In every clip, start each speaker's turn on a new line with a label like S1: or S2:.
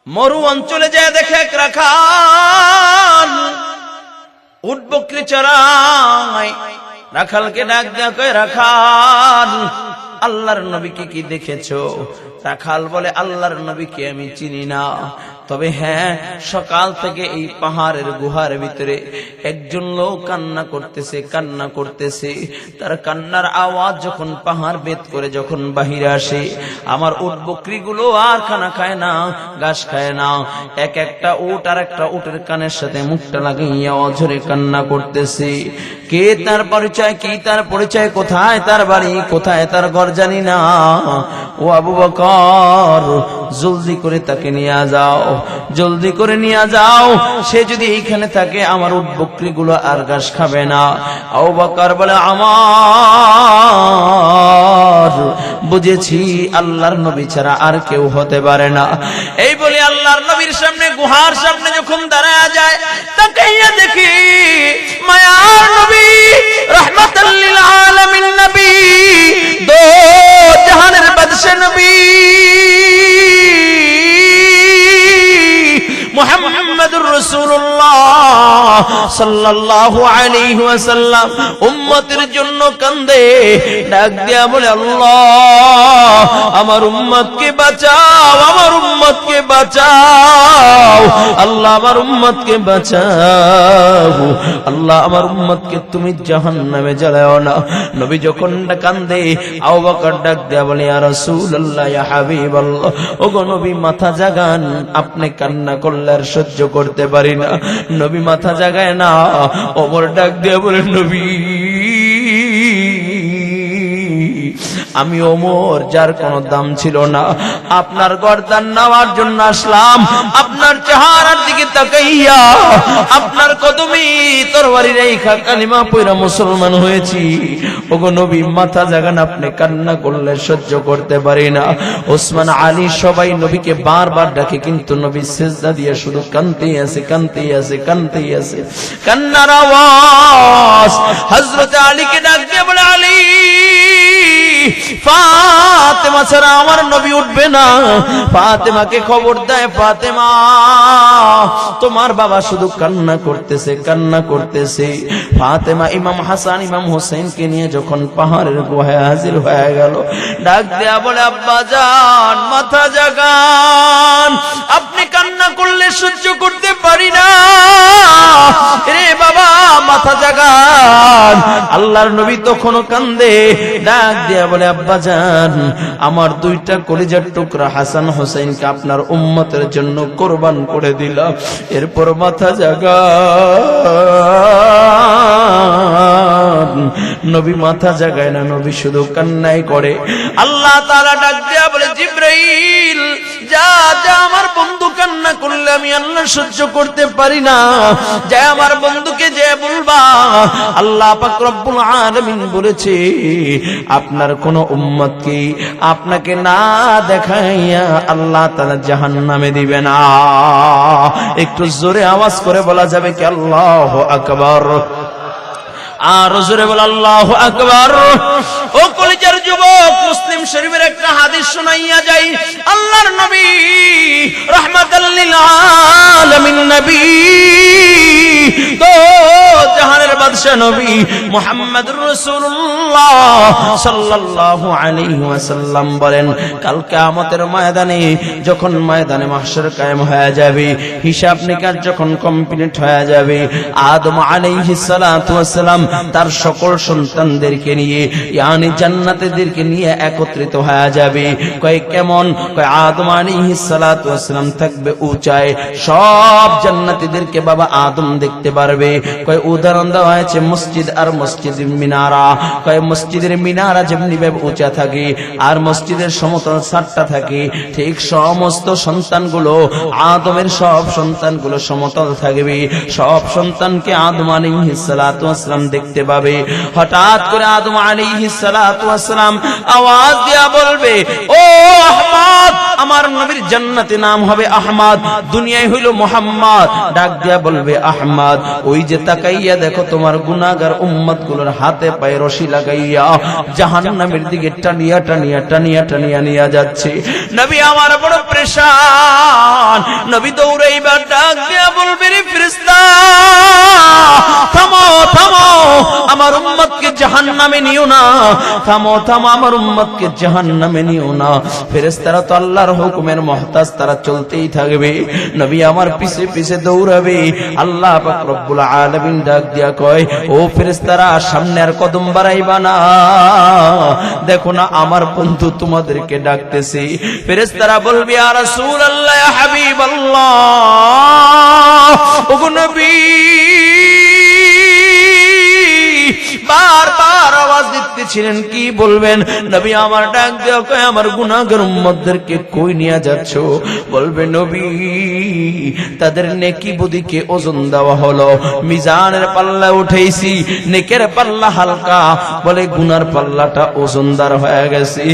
S1: মরু অঞ্চলে যায় দেখে এক রাখাল উট বকরি চড়ায়। রাখালকে ডাক দেয়া কয়, রাখাল আল্লাহর নবীকে কি দেখেছো? রাখাল বলে, আল্লাহর নবীকে আমি চিনি না, তবে হ্যাঁ, সকাল থেকে এই পাহাড়ের গুহার ভিতরে একজন লোক কান্না করতেছে। তার কান্নার আওয়াজ যখন পাহাড় ভেদ করে যখন বাহিরে আসে, আমার উট বকরিগুলো আর খানা খায় না, ঘাস খায় না। এক একটা উট আর একটা উটের কানের সাথে মুখটা লাগাইয়া অঝরে কান্না করতেছে। কে তার পরিচয়, কি তার পরিচয়, কোথায় তার বাড়ি, কোথায় তার ঘর জানি না। ও আবু বকর, জলদি করে তাকে নিয়ে যাও, জলদি করে নিয়ে যাও। সে যদি এইখানে থাকে আমার উট বকরিগুলো আর ঘাস খাবে না। আবু বকর বলে, আমার বুঝেছি আল্লাহর নবী ছাড়া আর কেউ হতে পারে না। এই বলে আল্লাহর নবীর সামনে, গুহার সামনে যখন দাঁড়ায় যায়, তাকাইয়া দেখি মায়ার নবী, রাহমাতাল লিল আলামিন নবী, দো জাহানের বাদশা নবী মুহাম্মদুর রাসূলুল্লাহ সাল্লাল্লাহু আলাইহি ওয়াসাল্লাম উম্মতের জন্য কান্দে, ডাক দিয়া বলে, আল্লাহ আমার উম্মতকে বাঁচাও, আমার উম্মতকে বাঁচাও, আল্লাহ আমার উম্মতকে বাঁচাও, আল্লাহ আমার উম্মতকে তুমি জাহান্নামে জ্বালাও না। নবী যখন কান্দে, আবু বকর ডাক দিয়া বলে, ইয়া রাসূলুল্লাহ, ইয়া হাবিবাল্লাহ, ওগো নবী মাথা জাগান, আপনি কান্না করলে আর সহ্য করতে পারি না। নবী মাথা জাগায় না। ওমর ডাক দিয়া বলে, নবী আমি ওমর, যার কোনো দাম ছিল না, আপনার গর্দান নেওয়ার জন্য আসলাম। আপনার চেহারার দিকে তাকাইয়া আপনার কদমে তরবারি রেখা কালিমা পয়রা মুসলমান হয়েছি। ওগো নবী মাথা জাগান, আপনি কান্না করলে সহ্য করতে পারি না। ওসমান, আলী সবাই নবীকে বারবার ডাকে, কিন্তু নবী সিজদা দিয়ে শুধু কাঁদতেই আছে, কাঁদতেই আছে, কাঁদতেই আছে। কান্নার আওয়াজ হযরত আলীকে ডাক দিয়ে বলে, আলী ফাতেমা ছাড়া আমার নবী উঠবে না। ফাতেমাকে খবর দেয়, ফাতেমা তোমার বাবা শুধু কান্না করতেছে, কান্না করতেছে। ফাতেমা ইমাম হাসান ইমাম হোসেনকে নিয়ে যখন পাহাড়ের গুহায় হাজির হয়ে গেল, ডাক দেয়া বলে, আব্বা জান মাথা জাগান, আপনি কান্না করলে সহ্য করতে পারি না। রে বাবা মাথা জাগান। আল্লাহর নবী তখনও কান্দে, ডাক দেয়া বলে, আব্বা জান আমার দুইটা কলিজার টুকরা হাসান হোসেনকে আপনার উম্মতের জন্য কোরবান করে দিলাম। এরপর মাথা জাগান। নবী মাথা জাগায় না, নবী শুধু কান্নাই করে। আল্লাহ তাআলা ডাক দেয়া বলে, জিবরাইল যা যা, আমার বন্ধু কান্না করলে আমি আল্লাহ সহ্য করতে পারি না, যা আমার বন্ধুকে যে বলবা আল্লাহ পাক রব্বুল আলামিন বলেছে আপনার কোন উম্মতকে আপনাকে না দেখাইয়া আল্লাহ তাআলা জাহান্নামে দিবে না। একটু জোরে আওয়াজ করে বলা যাবে কি আল্লাহু আকবার? আর জোরে বল আল্লাহু আকবার। ও কলিজার যুবক, মুসলিম শরীফের একটা হাদিস শোনাইয়া যাই। আল্লাহর নবী রাহমাতাল লিল আলামিন নবী, তো জাহানের বাদশা নবী মুহাম্মদুর রাসূলুল্লাহ সাল্লাল্লাহু আলাইহি ওয়াসাল্লাম বলেন, কাল কিয়ামতের ময়দানে যখন ময়দানে মাহশর কায়েম হয়ে যাবে, হিসাব নিকাশ যখন কমপ্লিট হয়ে যাবে, আদম আলাইহিস সালাতু ওয়াস সালাম তার সকল সন্তানদেরকে নিয়ে, ইয়ানি জান্নাতীদেরকে নিয়ে একত্রিত হয়ে যাবে। কয় কেমন? কয় আদম আলাইহিস সালাতু ওয়াস সালাম থাকবে উঁচায়, সব জান্নাতীদেরকে বাবা আদম দেখতে পারবে। কয় উদাহরণ দেওয়া হয়েছে মসজিদ আর মসজিদের মিনারা। কয় মসজিদের মিনারা যেমনি ভাবে উঁচা থাকে আর মসজিদের সমতল ছাদটা থাকে, ঠিক সমস্ত সন্তানগুলো আদমের সব সন্তানগুলো সমতল থাকবে। সব সন্তানকে আদম আলাইহিস সালাতু ওয়াস সালাম দেখতে পাবে। হঠাৎ করে আদম আলাইহিস সালাতু ওয়াস সালাম আওয়াজ দিয়া বলবে, ও আহমদ, আমার নবীর জান্নাতে নাম হবে আহমদ, দুনিয়ায় হইল মুহাম্মদ। ডাক দিয়া বলবে, আহমদ ওই যে তাকাইয়া দেখো তোমার গুনাহগার উম্মতগুলোর হাতে পায়ে রশি লাগাইয়া জাহান্নামের দিকে টানিয়া টানিয়া টানিয়া টানিয়া নিয়ে যাচ্ছে। নবী আমার বড় পেরেশান, জাহান্নামে নিও না, থামো থামো আমার উম্মতকে জাহান্নামে নিও না। ফেরেশতারা তো আল্লাহর হুকুমের মুহতাজ, তারা চলতেই থাকবে, নবী আমার পিছে পিছে দৌড়াবে। আল্লাহ পাক রব্বুল আলামিন ডাক দিয়া কয়, ও ফেরেশতারা সামনে আর কদম বাড়াইবা না, দেখো না আমার বন্ধু তোমাদেরকে ডাকতেছে। ফেরেশতারা বলবে, ইয়া রাসূলুল্লাহ, ইয়া হাবিবাল্লাহ, ওগো নবী, বারবার আওয়াজ দিতেছিলেন, কি বলবেন? নবী আমার ডাক দেওয়া কয়, আমার গুনাহগার উম্মতদেরকে কই নিয়ে যাচ্ছ? বলবে, নবী তাদের নেকি বুদিকে ওজন দেওয়া হলো, মিজানের পাল্লা উঠাইছি, নেকের পাল্লা হালকা, বলে গুনার পাল্লাটা ওজনদার হয়ে গেছে,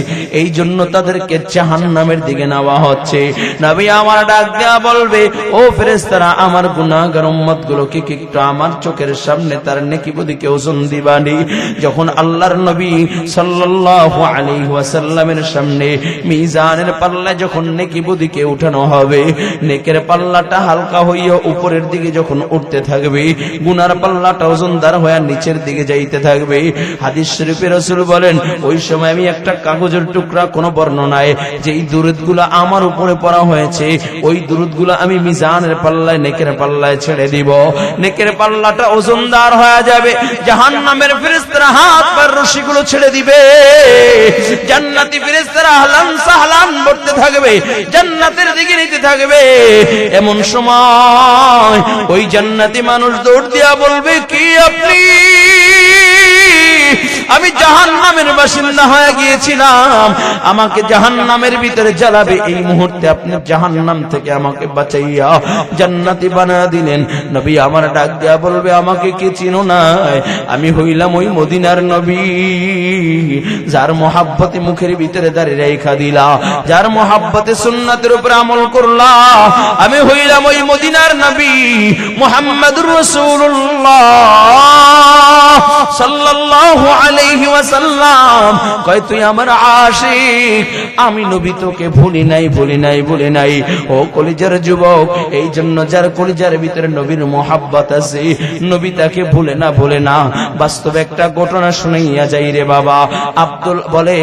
S1: এই জন্য তাদেরকে জাহান্নামের দিকে নেওয়া হচ্ছে। নবী আমার ডাক দেওয়া বলবে, ও ফেরেশতারা আমার গুনাহগার উম্মতগুলোকে কি একটু আমার চোখের সামনে তার নেকি বুদিকে ওজন দিবানি? যখন আল্লাহর নবী সাল্লাল্লাহু আলাইহি ওয়াসাল্লামের সামনে মিজানের পাল্লা যখন নেকি বুদিকে উঠানো হবে, নেকের পাল্লাটা হালকা হইয়া উপরের দিকে যখন উঠতে থাকবে, গুনার পাল্লাটা ওজনদার হয়ে নিচের দিকে যাইতে থাকবে। হাদিস শরীফে রাসূল বলেন, ওই সময় আমি একটা কাগজের টুকরা, কোন বর্ণনায় যেই দুরূদগুলো আমার উপরে পড়া হয়েছে, ওই দুরূদগুলো আমি মিজানের পাল্লায়, নেকের পাল্লায় ছেড়ে দিব, নেকের পাল্লাটা ওজনদার হয়ে যাবে। জাহান্নামের ফেরেশতারা হাত পা রশিগুলো ছেড়ে দিবে, জান্নাতি ফেরেশতারা আহলান সাহলান বলতে থাকবে, জান্নাতের দিকে নিতে থাকবে। এমন সময় ওই জান্নাতি মানুষ দৌড় দিয়া বলবে, কি আপনি? আমি জাহান্নামের বাসিন্দা হয়ে গিয়েছিলাম, আমাকে জাহান্নামের ভিতরে জ্বালাবে, এই মুহূর্তে আপনি জাহান্নাম থেকে আমাকে বাঁচাইয়া জান্নাতি বানা দিলেন। নবী আমার ডাক দেয়া বলবে, আমাকে কি চিনো না? আমি হইলাম ওই মদিনার নবী, যার মহাব্বতে মুখের ভিতরে দাঁড়িয়ে রেখা দিলা, যার মহাব্বতে সুন্নাতের উপরে আমল করলা। আমি হইলাম ওই মদিনার নবী মুহাম্মদুর রাসূলুল্লাহ সাল্লাল্লাহু আলাইহি ওয়াসাল্লাম। কয়, তুই আমার আশিক, আমি নবী তোকে ভুলি নাই, ভুলি নাই, ভুলি নাই। ও কলিজার যুবক, এই জন্য যার কলিজার ভিতরে নবীর মোহাব্বত আছে, নবী তাকে ভুলে না, ভুলে না। বাস্তব একটা ঘটনা শুনাইয়া যাই রে বাবা। আব্দুল বলে,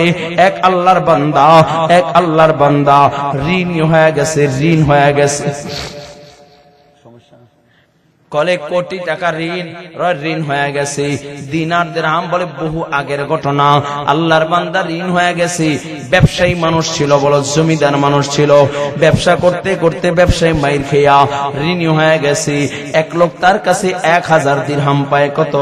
S1: এক আল্লাহর বান্দা, এক আল্লাহর বান্দা ঋণ হয়ে গেছে, ঋণ হয়ে গেছে, কলে কোটি টাকা ঋণ হয়ে গেছে, দিনার দিরহাম, বলে বহু আগের ঘটনা। আল্লাহর বান্দা ঋণ হয়ে গেছে, ব্যবসায়ী মানুষ ছিল, বলো জমিদার মানুষ ছিল, ব্যবসা করতে করতে ব্যবসায়ী মাইর খেয়া ঋণী হয়ে গেছে। এক লোক তার কাছে 1000 দিরহাম পায়। কত?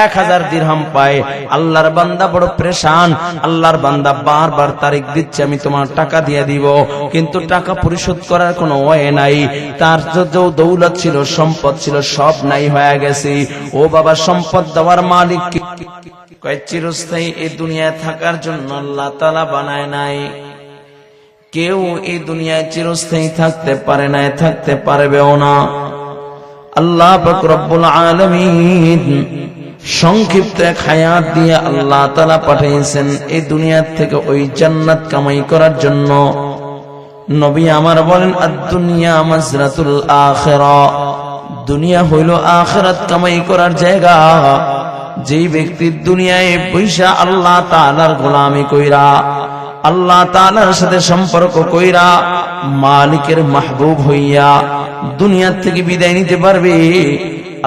S1: 1000 দিরহাম পায়। আল্লাহর বান্দা বড় পরেশান। আল্লাহর বান্দা বারবার তারিখ দিচ্ছে, আমি তোমার টাকা দিয়ে দিব, কিন্তু টাকা পরিশোধ করার কোনো ওয়ে নাই। তার যত দৌলত ছিল, সম্পদ ছিল, সব নাই হয়ে গেছে। ও বাবা, সম্পদ দেওয়ার মালিক কয়, চিরস্থায়ী এই দুনিয়ায় থাকার জন্য আল্লাহ তাআলা বানায় নাই। কেউ এই দুনিয়ায় চিরস্থায়ী থাকতে পারে না, থাকতে পারবেও না। আল্লাহ পাক রব্বুল আলামিন সংক্ষিপ্ত এক হায়াত দিয়ে আল্লাহ তাআলা পাঠিয়েছেন এই দুনিয়ার থেকে ওই জান্নাত কামাই করার জন্য। নবী আমার বলেন, আদ-দুনিয়া মাজরাতুল আখিরা, দুনিয়া হইল আখিরাত কামাই করার জায়গা। যেই ব্যক্তি দুনিয়ায় পয়সা আল্লাহ তাআলার গোলামি কইরা, আল্লাহ তাআলার সাথে সম্পর্ক কইরা, মালিকের মাহবুব হইয়া দুনিয়া থেকে বিদায় নিতে পারবে,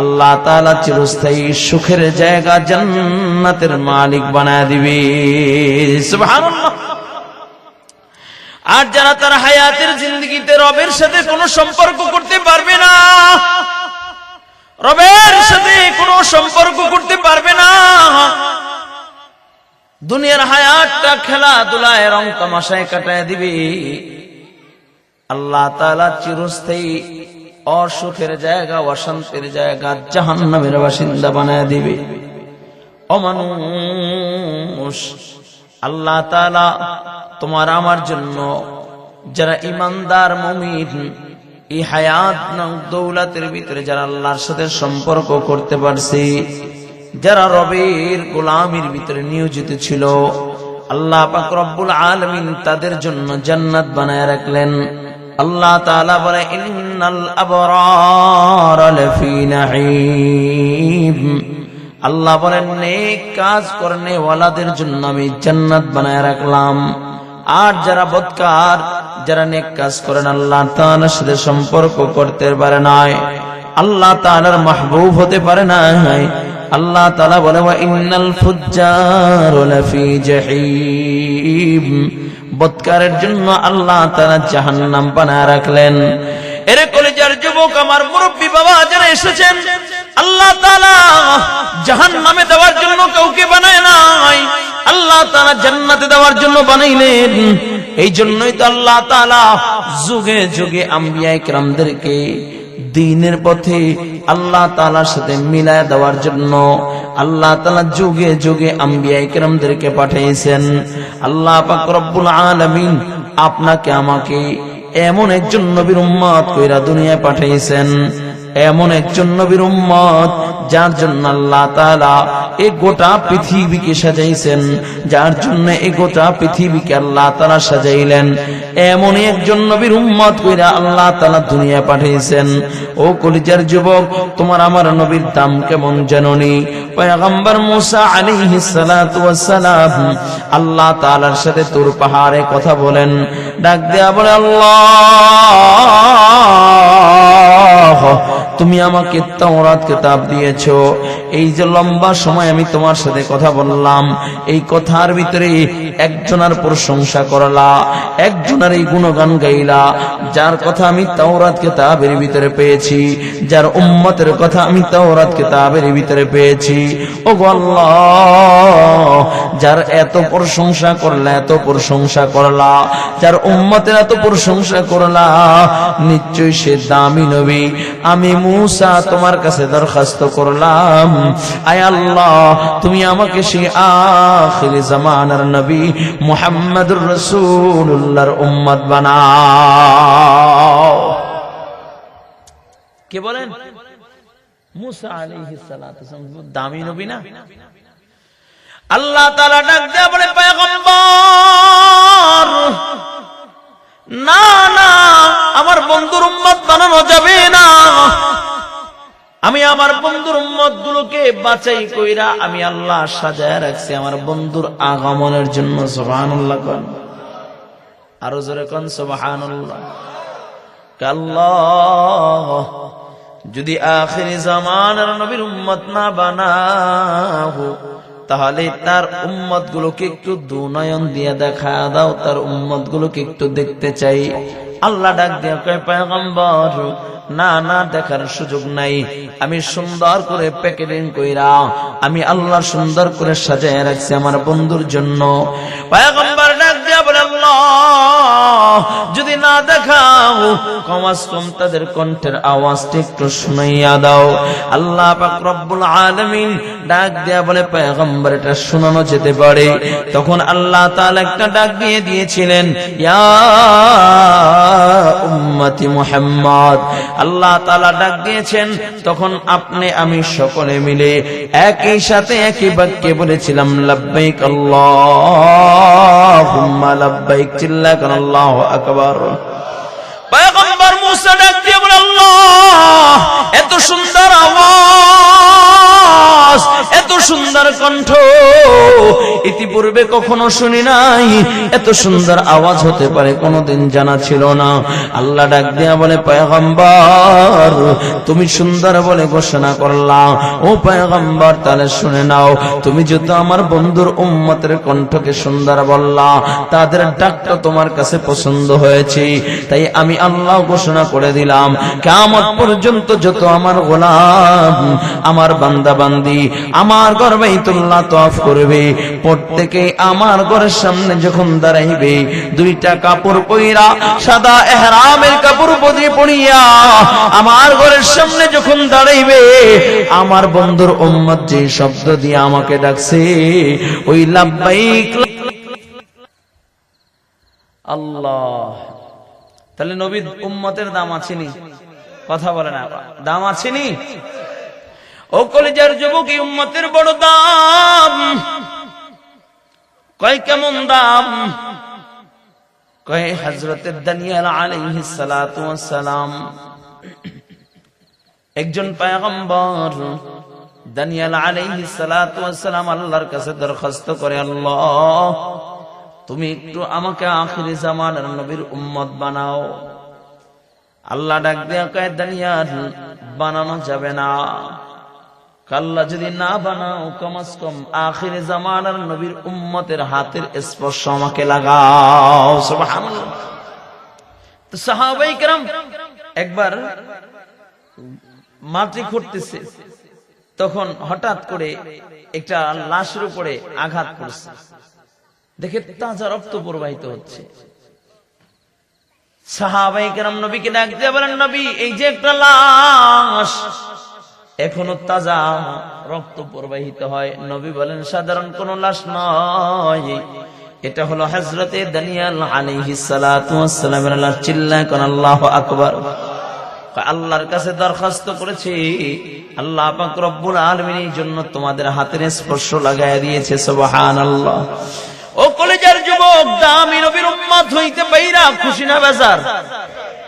S1: আল্লাহ তাআলা চিরস্থায়ী সুখের জায়গা জান্নাতের মালিক বানায় দিবে। সুবহানাল্লাহ। আর যারা তার হায়াতের জিন্দেগিতে রবের সাথে কোনো সম্পর্ক করতে পারবে না, রবের সাথে কোনো সম্পর্ক করতে পারবে না, দুনিয়ার হায়াতটা খেলাধুলায় রং তামাশায় কাটায় দিবে, আল্লাহ তাআলা চিরস্থায়ী অসুখের জায়গা, অশান্তির জায়গা, জাহান্নামের বাসিন্দা বানায় দিবে। ও মানুষ, আল্লাহ তাআলা তোমার আমার জন্য, যারা ইমানদার মুমিন, এই হায়াত দৌলতের ভিতরে যারা আল্লাহর সাথে সম্পর্ক করতে পারছে, যারা রবের গোলামির ভিতরে নিয়োজিত ছিল, আল্লাহ পাক রব্বুল আলামিন তাদের জন্য জান্নাত বানায় রাখলেন। আল্লাহ তাআলা বলে, ইন্নাল আবরার লাফি নাঈম, আল্লাহ বলেন নেক কাজ করনে ওয়ালাদের জন্য আমি জান্নাত বানায় রাখলাম। আর যারা বদকার, যারা নেক কাজ করেন আল্লাহ তাআলার সাথে সম্পর্ক করতে পারে না, আল্লাহ তাআলার মাহবুব হতে পারে না, আল্লাহ তাআলা বলে ওয়া ইন্নাল ফুজ্জারা লাফি জাহিম, বদকারের জন্য আল্লাহ তাআলা জাহান্নাম বানায় রাখলেন। এর কলিজার যুবক আমার মুরব্বী বাবা যারা এসেছেন, আল্লাহ তাআলা জাহান্নামে দেওয়ার জন্য কাউকে বানায় নাই, আল্লাহ তাআলা জান্নাতে দেওয়ার জন্য বানাইলেন। এই জন্যই তো আল্লাহ তাআলা যুগে যুগে আম্বিয়া ইকরামদেরকে দ্বীনের পথে আল্লাহ তাআলার সাথে মিলায় দেওয়ার জন্য আল্লাহ তাআলা যুগে যুগে আম্বিয়া ইকরামদেরকে পাঠিয়েছেন। আল্লাহ পাক রব্বুল আলামিন আপনাকে আমাকে এমন একজন নবীর উম্মত কইরা দুনিয়ায় পাঠিয়েছেন, এমন একজন নবীর উম্মত যার জন্য আল্লাহ তাআলা এই গোটা পৃথিবীকে সাজাইছেন, যার জন্য এই গোটা পৃথিবীকে আল্লাহ তাআলা সাজাইলেন, এমন একজন নবীর উম্মত কইরা আল্লাহ তাআলা দুনিয়ায় পাঠিয়েছেন। ও কলিজার যুবক, তোমার আমার নবীর দাম কেমন জানোনি? পয়গম্বর মূসা আলাইহিস সালাতু ওয়াস সালাম আল্লাহ তাআলার সাথে তুর পাহাড়ে কথা বলেন, ডাক দেয়া বলে আল্লাহ তুমি আমাকে তাওরাত কিতাব দিয়েছো, এই যে লম্বা সময় আমি তোমার সাথে কথা বললাম, এই কথার ভিতরে একজনের প্রশংসা করলা, একজনের এই গুণগান গাইলা, যার কথা আমি তাওরাত কিতাবের ভিতরে পেয়েছি, যার উম্মতের কথা আমি তাওরাত কিতাবের ভিতরে পেয়েছি। ও গো আল্লাহ, যার এত প্রশংসা করলা, এত প্রশংসা করলা, যার উম্মতের এত প্রশংসা করলা, নিশ্চয়ই সে দামি নবী। আমি মূসা তোমার কাছে দরখাস্ত করলাম, আয় আল্লাহ তুমি আমাকে সেই আখির জামানার নবী মুহাম্মদুর রাসূলুল্লাহর উম্মত বানাও। কে বলেন? মূসা আলাইহিস সালাতু ওয়াস সালাম দামি নবী না? আল্লাহ তাআলা ডাক দেয়া বলে পয়গম্বর না না, আমার বন্ধুর উম্মত বানানো যাবে না। আমি আমার বন্ধুর উম্মত গুলোকে বাছাই কইরা আমি আল্লাহ সাজায় রাখছি আমার বন্ধুর আগমনের জন্য। সুবহানাল্লাহ কোন, আরো জোরে কোন সুবহানাল্লাহ। আল্লাহ যদি আখির জামানার নবীর উম্মত না বানাও, তাহলে তার উম্মত গুলোকে একটু দুনয়ন দিয়ে দেখা দাও, তার উম্মত গুলোকে একটু দেখতে চাই। আল্লাহ ডাক দিয়ে কয় পয়গম্বর না না, দেখার সুযোগ নাই, আমি সুন্দর করে প্যাকেটিং কইরা আমি আল্লাহ সুন্দর করে সাজায় রাখছি আমার বন্ধুর জন্য। পয়গম্বর ডাক দিয়া বলে আল্লাহ যদি না দেখাও, কমাস কম তাদের কণ্ঠের আওয়াজটা একটু শুনাইয়া দাও। আল্লাহ পাক রব্বুল আলামিন ডাক দিয়া বলে পয়গম্বর এটা শোনানো যেতে পারে। তখন আল্লাহ তাআলা একটা ডাক দিয়ে দিয়েছিলেন, ইয়া উম্মতি মুহাম্মদ। আল্লাহ তাআলা ডাক দিয়েছেন, তখন আপনি আমি সকলে মিলে একই সাথে একই বাক্যে বলেছিলাম লাব্বাইক আল্লাহুম্মা লাব্বাইক, চিল্লা কোন আল্লাহু আকবার। পয়গম্বর মূসা ডাক দিয়ে বলে আল্লাহ এত সুন্দর আওয়াজ, এত সুন্দর কণ্ঠ ইতিপূর্বে কখনো শুনি নাই, এত সুন্দর আওয়াজ হতে পারে কোনোদিন জানা ছিল না। আল্লাহ ডাক দিয়া বলে পয়গম্বর তুমি সুন্দর বলে ঘোষণা করলা, ও পয়গম্বর তাহলে শুনে নাও, তুমি যত আমার বন্ধুর উম্মতের কণ্ঠকে সুন্দর বললা, তাদের ডাকটা তোমার কাছে পছন্দ হয়েছে, তাই আমি আল্লাহ ঘোষণা করে দিলাম কিয়ামত পর্যন্ত যত আমার গোলাম, আমার বান্দা বান্দি আমার ঘর বাইতুল্লাহ তওয়াফ করবে, প্রত্যেকে আমার ঘরের সামনে যখন দাঁড়াইবে দুইটা কাপড় পইরা, সাদা ইহরামের কাপড় বদলে পড়িয়া আমার ঘরের সামনে যখন দাঁড়াইবে, আমার বন্ধুর উম্মত যে শব্দ দিয়ে আমাকে ডাকছে ওই লাব্বাইক আল্লাহ। তাহলে নবীর উম্মতের দাম আছেনি? কথা বলে না, দাম আছেনি? ও কলিজার যুবক, এই উম্মতের বড় দাম। কয় কেমন দাম? কয় হযরত দানিয়েল আলাইহিস সালাতু ওয়াস সালাম একজন পয়গম্বর, দানিয়েল আলাইহিস সালাতু ওয়াস সালাম আল্লাহর কাছে দরখাস্ত করে, আল্লাহ তুমি একটু আমাকে আখিরি জামানার নবীর উম্মত বানাও। আল্লাহ ডাক দিয়া কয়, দানিয়েল বানানো যাবে না, আল্লাহ যদি না বানাও কমস কম আখিরি জামানার নবীর উম্মতের হাতের স্পর্শ আমাকে লাগাও। সুবহানাল্লাহ। তো সাহাবায়ে কেরাম একবার মাটি খুঁড়তেছে, তখন হঠাৎ করে একটা লাশের উপরে আঘাত করছে, দেখে তাজা রক্ত প্রবাহিত হচ্ছে। সাহাবায়ে কেরাম নবীকে ডাক দিয়ে বলেন, নবী এই যে একটা লাশ এখনো তাজা রক্ত প্রবাহিত হয়। নবী বলেন, সাধারণ কোন লাশ নয়, এটা হলো হযরতে দানিয়েল আলাইহিস সালাতু ওয়াস সালামের লাশ। চিল্লায় কোন আল্লাহু আকবার। আল্লাহর কাছে দরখাস্ত করেছি, আল্লাহ পাক রব্বুল আলামিনের জন্য তোমাদের হাতের স্পর্শ লাগায় দিয়েছে। সুবহানাল্লাহ। ও কলেজের যুবক, দামি নবীর উম্মত হইতে পাইরা খুশি না বেজার?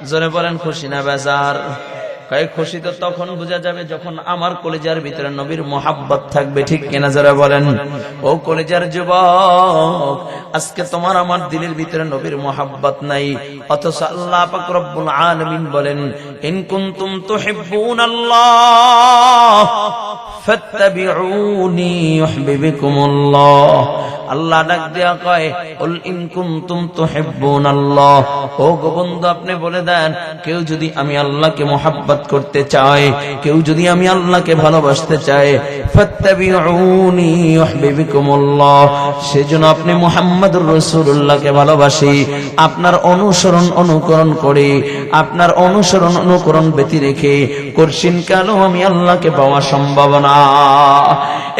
S1: জোরে বলেন, খুশি না বেজার? কয় খুশি তো তখন বোঝা যাবে যখন আমার কলেজার ভিতরে নবীর মোহাব্বত থাকবে, ঠিক কিনা যারা বলেন? ও কলেজার যুবক, আজকে তোমার আমার দিলের ভিতরে নবীর মোহাব্বত নাই, অথচ আল্লাহ পাক রব্বুল আলামিন বলেন, ইন কুনতুম তুহিব্বুনাল্লাহ ফাত্তাবিউনি ইউহিব্বুকুমুল্লাহ। আল্লাহ ডাক দিয়া কয়, কুল ইন কুনতুম তুহিব্বুনাল্লাহ, ও গো বন্ধু আপনি বলে দেন, কেউ যদি আমি আল্লাহকে মোহাব্বত করতে চায়, কেউ যদি আমি আল্লাহকে ভালোবাসতে চায়, ফাত্তাবিউনি ইউহিব্বুকুমুল্লাহ, সেজন্য আপনি মুহাম্মদুর রাসূলুল্লাহকে ভালোবাসি, আপনার অনুসরণ অনুকরণ করে, আপনার অনুসরণ অনুকরণ ব্যতি রেখে করছিন কেন আমি আল্লাহকে পাওয়া সম্ভব না।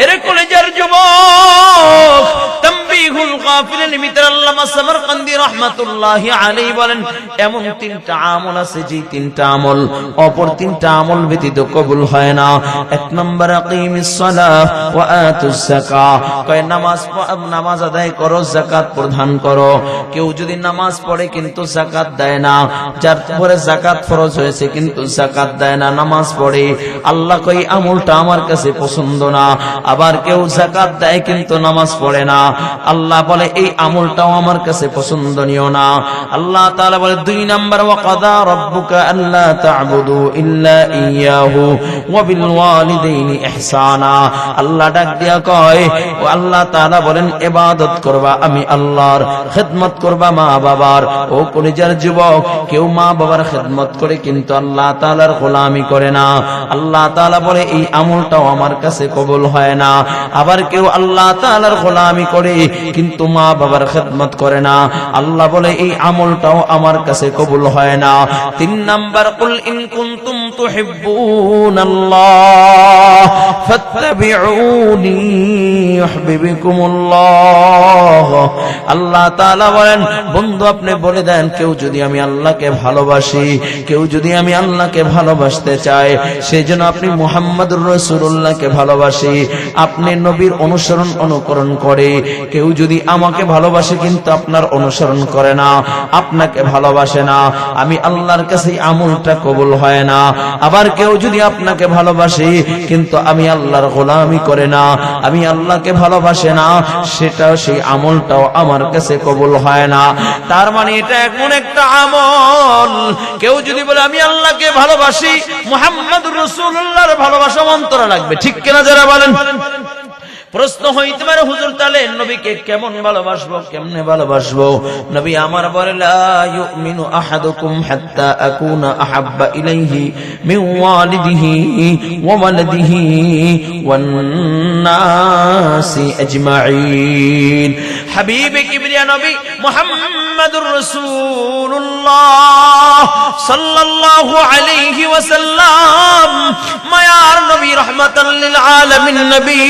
S1: এর কলেজের যুবক, তানবীহুল গাফিলিন মিত্র আল্লামা সামারকান্দি রাহমাতুল্লাহি আলাইহি বলেন, এমন তিনটা আমল আছে যে তিনটা আমল অপর তিনটা আমল ব্যতীত কবুল হয় না। এক নম্বর, আকিমিস সালাহ ওয়া আতুজ যাকাত, কয় নামাজ আদায় করো, যাকাত প্রদান করো। কেউ যদি নামাজ পড়ে কিন্তু যাকাত দেয় না, যার উপরে যাকাত ফরজ হয়েছে কিন্তু যাকাত দেয় না, নামাজ পড়ে, আল্লাহ কয় আমলটা আমার কাছে পছন্দ না। আবার কেউ যাকাত দেয় কিন্তু নামাজ পড়ে না, আল্লাহ বলে এই আমলটাও আমার কাছে পছন্দনীয় না। আল্লাহ তাআলা বলে, দুই নাম্বার, ওয়া কাদা রাব্বুকা আল্লা তা'বুদু ইল্লা ইয়াহু ওয়া বিল ওয়ালিদাইনি ইহসানা। আল্লাহ ডাক দিয়া কয়, ও আল্লাহ তাআলা বলেন ইবাদত করবা আমি আল্লাহর, খিদমত করবা মা বাবার। ও কলিজার যুবক, কেউ মা বাবার খিদমত করে কিন্তু আল্লাহ তাআলার গোলামি করে না, আল্লাহ তাআলা বলে এই আমলটাও আমার কাছে কবুল হয় না। আবার কেউ আল্লাহ তাআলার গোলামি করে কিন্তু মা বাবার খিদমত করে না, আল্লাহ বলে এই আমলটাও আমার কাছে কবুল হয় না। তিন নাম্বার, কুল ইন কুনতুম তুহিব্বুনাল্লাহ ফাত্তাবিউনি ইউহিব্বুকুমুল্লাহ। আল্লাহ তাআলা বলেন, বন্ধু আপনি বলে দেন, কেউ যদি আমি আল্লাহকে ভালোবাসি, কেউ যদি আমি আল্লাহকে ভালোবাসতে চাই, সেজন্য আপনি মুহাম্মদুর রাসূলুল্লাহকে ভালোবাসি, আপনি নবীর অনুসরণ অনুকরণ করে। কেউ যদি আমাকে ভালোবাসে কিন্তু আপনার অনুসরণ করে না, আপনাকে ভালোবাসে না, আমি আল্লাহর কাছে আমলটা কবুল হয় না। আবার কেউ যদি আপনাকে ভালোবাসে কিন্তু আমি আল্লাহর গোলামি করে না, আমি আল্লাহকে ভালোবাসে না, সেটাও সেই আমলটাও আমার কাছে কবুল হয় না। তার মানে এটা এমন একটা আমল, কেউ যদি বলে আমি আল্লাহকে ভালোবাসি, মুহাম্মদুর রাসূলুল্লাহর ভালোবাসা অন্তরে লাগবে, ঠিক কিনা যারা বলেন? প্রশ্ন হইতে পারে, হুজুর তাহলে নবীকে কেমন ভালোবাসবো, কেমনে ভালোবাসবো? নবী আমার বলে, লা ইউমিনু আহাদুকুম হাত্তা আকুনা আহাব্বা ইলাইহি মিন ওয়ালিদিহি ওয়া ওয়ালাদিহি ওয়ান নাসি আজমাইন। হাবিবে কিবরিয়া নবী মুহাম্মদুর রাসূলুল্লাহ সাল্লাল্লাহু আলাইহি ওয়াসাল্লাম, মায়ার নবী, রাহমাতাল লিল আলামিন নবী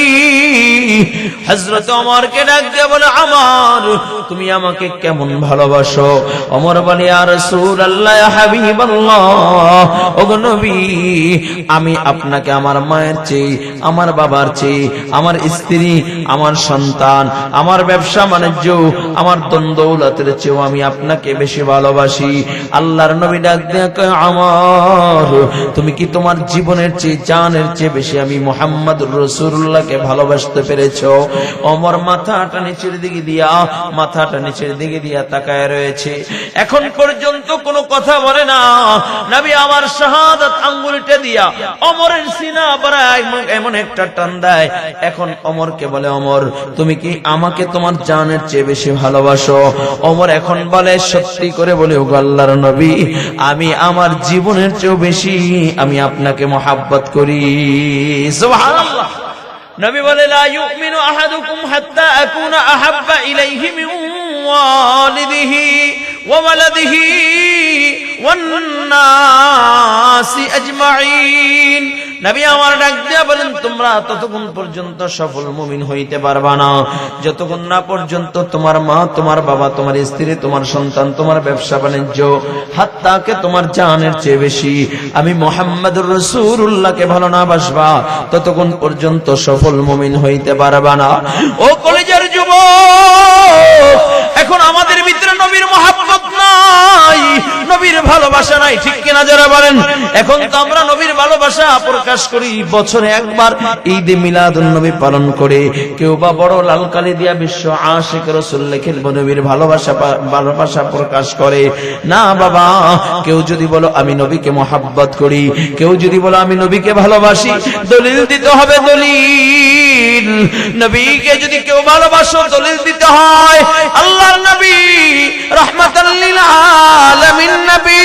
S1: হযরত ওমরকে ডাক দিয়ে বলে, ওমর তুমি আমাকে কেমন ভালোবাসো? ওমর বলে, ইয়া রাসূলুল্লাহ, ইয়া হাবিবাল্লাহ, ওগো নবী, আমি আপনাকে আমার মায়ের চেয়ে, আমার বাবার চেয়ে, আমার স্ত্রী, আমার সন্তান, আমার ব্যবসা বাণিজ্য, আমার দৌলতের চেয়েও আমি আপনাকে বেশি ভালোবাসি। আল্লাহর নবী ডাক দিয়ে কয়, ওমর তুমি কি তোমার জীবনের চেয়ে জানের চেয়ে বেশি আমি মুহাম্মদুর রাসূলুল্লাহকে ভালোবাসতে পেরেছো? ওমর মাথাটা নিচের দিকে দিয়া তাকায় রয়েছে। এখন পর্যন্ত কোনো কথা বলে না। নবী আমার শাহাদাত আঙ্গুলটা দিয়া ওমরের সিনা বাড়ায় এমন একটা টান দেয়। এখন ওমরকে বলে, ওমর তুমি কি আমাকে তোমার জানের চেয়ে বেশি ভালোবাসো? ওমর এখন বলে, সত্যি করে বলে, ওগো আল্লাহর নবী, আমি আমার জীবনের চেয়েও বেশি আমি আপনাকে মহব্বত করি। সুবহানাল্লাহ। নবী বলে, লা ইউমিনু আহাদুকুম হাত্তা আকুনা আহাব্বা ইলাইহি মিন ওয়ালিদিহি ওয়া ওয়ালাদিহি ওয়ান নাসি আজমাইন। নবী আমার ডাক দিয়া বলেন, তোমরা ততক্ষণ পর্যন্ত সফল মুমিন হইতে পারবা না যতক্ষণ না পর্যন্ত তোমার মা, তোমার বাবা, তোমার স্ত্রী, তোমার সন্তান, তোমার ব্যবসা বাণিজ্য, হাত্তাকে তোমার জানের চেয়ে বেশি আমি মুহাম্মদুর রাসূলুল্লাহকে ভালো না বাসবা ততক্ষণ পর্যন্ত সফল মুমিন হইতে পারবা না। ও কলেজের যুবক, এখন আমাদের ভিতরে নবীর মহব্বত নাই, নবীর ভালোবাসা নাই, ঠিক কিনা যারা বলেন? এখন তো আমরা নবীর ভালোবাসা প্রকাশ করি, বছরে একবার ঈদে মিলাদুন নবী পালন করে, কেউ বা বড় লাল কালি দিয়া বিশ্ব আশিক রাসূল লিখে নবীর ভালোবাসা প্রকাশ করে না। বাবা, কেউ যদি বলো আমি নবীকে মহব্বত করি, কেউ যদি বলো আমি নবীকে ভালোবাসি, দলিল দিতে হবে। দলিল, নবীকে যদি কেউ ভালোবাসো দলিল দিতে হয়। আল্লাহর নবী রাহমাতাল লিল আলামিন নবী,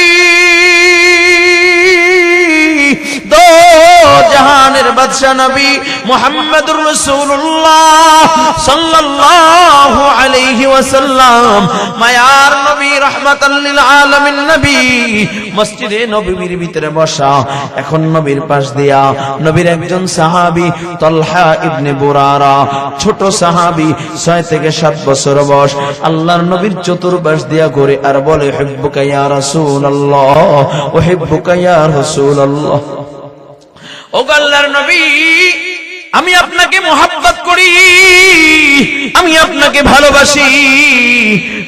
S1: দো জাহানের বাদশা নবী মুহাম্মদুর রাসূলুল্লাহ সাল্লাল্লাহু আলাইহি ওয়াসাল্লাম, মায়ার নবী রাহমাতাল লিল আলামিন নবী মসজিদে নববীর ভিতরে বসা। এখন নবীর পাশ দিয়া নবীর একজন সাহাবী তালহা ইবনে বুরারা, ছোট সাহাবী, 6 থেকে 7 বছর বয়স, আল্লাহর নবীর চতুর্পাশ দিয়া ঘুরে আর বলে, হুব্বুকা ইয়া রাসূলুল্লাহ, উহিব্বুকা ইয়া রাসূলুল্লাহ। ও আল্লাহর নবী, আমি আপনাকে মহব্বত করি, আমি আপনাকে ভালোবাসি।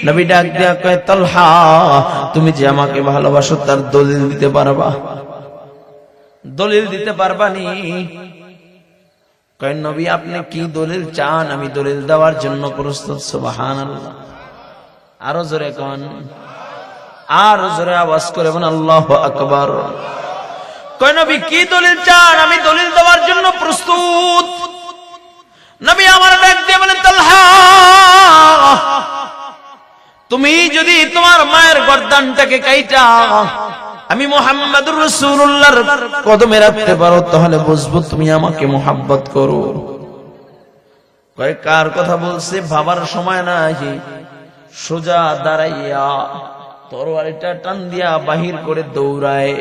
S1: নবী ডাক দিয়া কয়, তালহা তুমি যে আমাকে ভালোবাসো তার দলিল দিতে পারবা? দলিল দিতে পারবানি? কয়, নবী আপনি কি দলিল চান, আমি দলিল দেওয়ার জন্য প্রস্তুত। সুবহানাল্লাহ। আরো জোরে কোন, আরো জোরে আওয়াজ করে বলেন আল্লাহু আকবার। কয়, নবী কি দলিল চান, আমি দলিল দেওয়ার জন্য প্রস্তুত। নবী আমার ডাক দিয়ে বলেন, তালহা তুমি যদি তোমার মায়ের গর্দানটাকে কাইটা আমি মুহাম্মদুর রাসূলুল্লাহর কদমে রাখতে পারো, তাহলে বুঝবো তুমি আমাকে মহব্বত করো। কয়, কার কথা বলছে? ভাবার সময় নাই, সোজা দাঁড়াইয়া তরবারিটা টান দিয়া বাহির করে দৌড়ায়।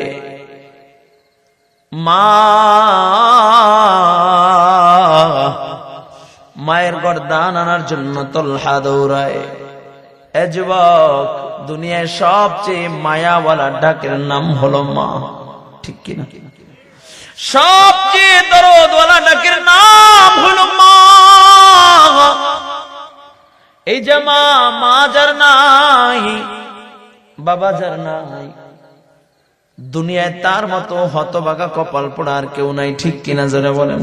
S1: মায়ের গর্দান আনার জন্য তালহা দৌড়ায়। এ যুবক, দুনিয়ায় সবচেয়ে মায়াওয়ালা ডাকের নাম হলো মা, ঠিক কিনা? সবচেয়ে দরদওয়ালা ডাকের নাম হলো মা। এই যে মা যার নাই, বাবা যার নাই, দুনিয়ায় তার মতো হতভাগা কপাল পোড়া আর কেউ নাই, ঠিক কিনা যারা বলেন?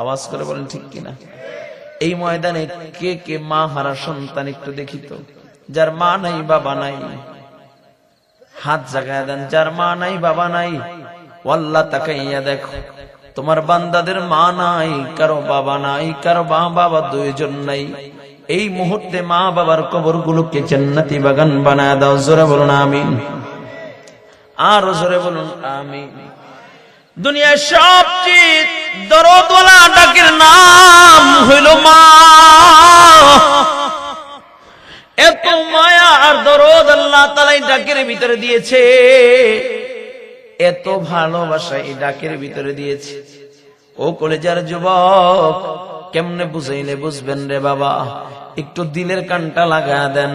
S1: আওয়াজ করে বলেন ঠিক কিনা? এই ময়দানে কে কে মা হারা সন্তান একটু দেখি তো। যার মা নাই বাবা নাই হাত জাগায় দেন। যার মা নাই বাবা নাই, আল্লাহ তাকাইয়া দেখো, তোমার বান্দাদের মা নাই, কারো বাবা নাই, কারো বাবা দুইজন নাই। এই মুহূর্তে মা বাবার কবরগুলোকে জান্নাতি বাগান বানায় দাও। জোরে বলুন আমিন, আর জোরে বলুন আমিন। দুনিয়ার সবচেয়ে দরদওয়ালা ডাকের নাম হইল মা। এত মায়া আর দরদ আল্লাহ তাআলা এই ডাকের ভিতরে দিয়েছে, এত ভালোবাসা এই ডাকের ভিতরে দিয়েছে। ও কলেজার যুবক, কেমনে বুঝাইলে বুঝবেন রে বাবা? একটু দিলের কানটা লাগা দেন।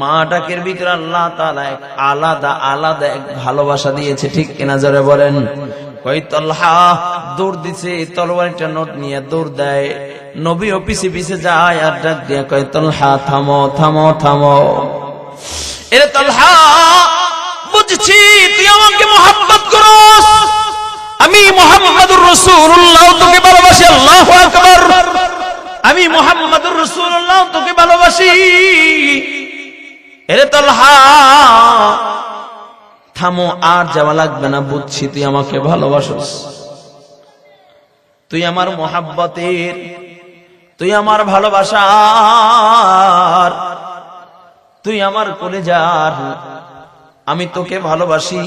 S1: মা ডাকের ভিতরে আল্লাহ তাআলা এক আলাদা আলাদা এক ভালোবাসা দিয়েছে, ঠিক কিনা জোরে বলেন? কই তালহা দৌড় দিছে, তরবারিটা নোট নিয়ে দৌড় দেয়। নবী পিছে পিছে যায় আর ডাক দিয়ে কয়, তালহা থামো থামো থামো। এরে তালহা, বুঝছি তুই আমাকে মহব্বত করো, তালহা থামো, আর যাওয়া লাগবে না, বুঝছি তুই আমাকে ভালোবাসিস, তুই আমার মোহাব্বতের, তুই আমার ভালোবাসার, তুই আমার কলেজার, আমি তোকে ভালোবাসি,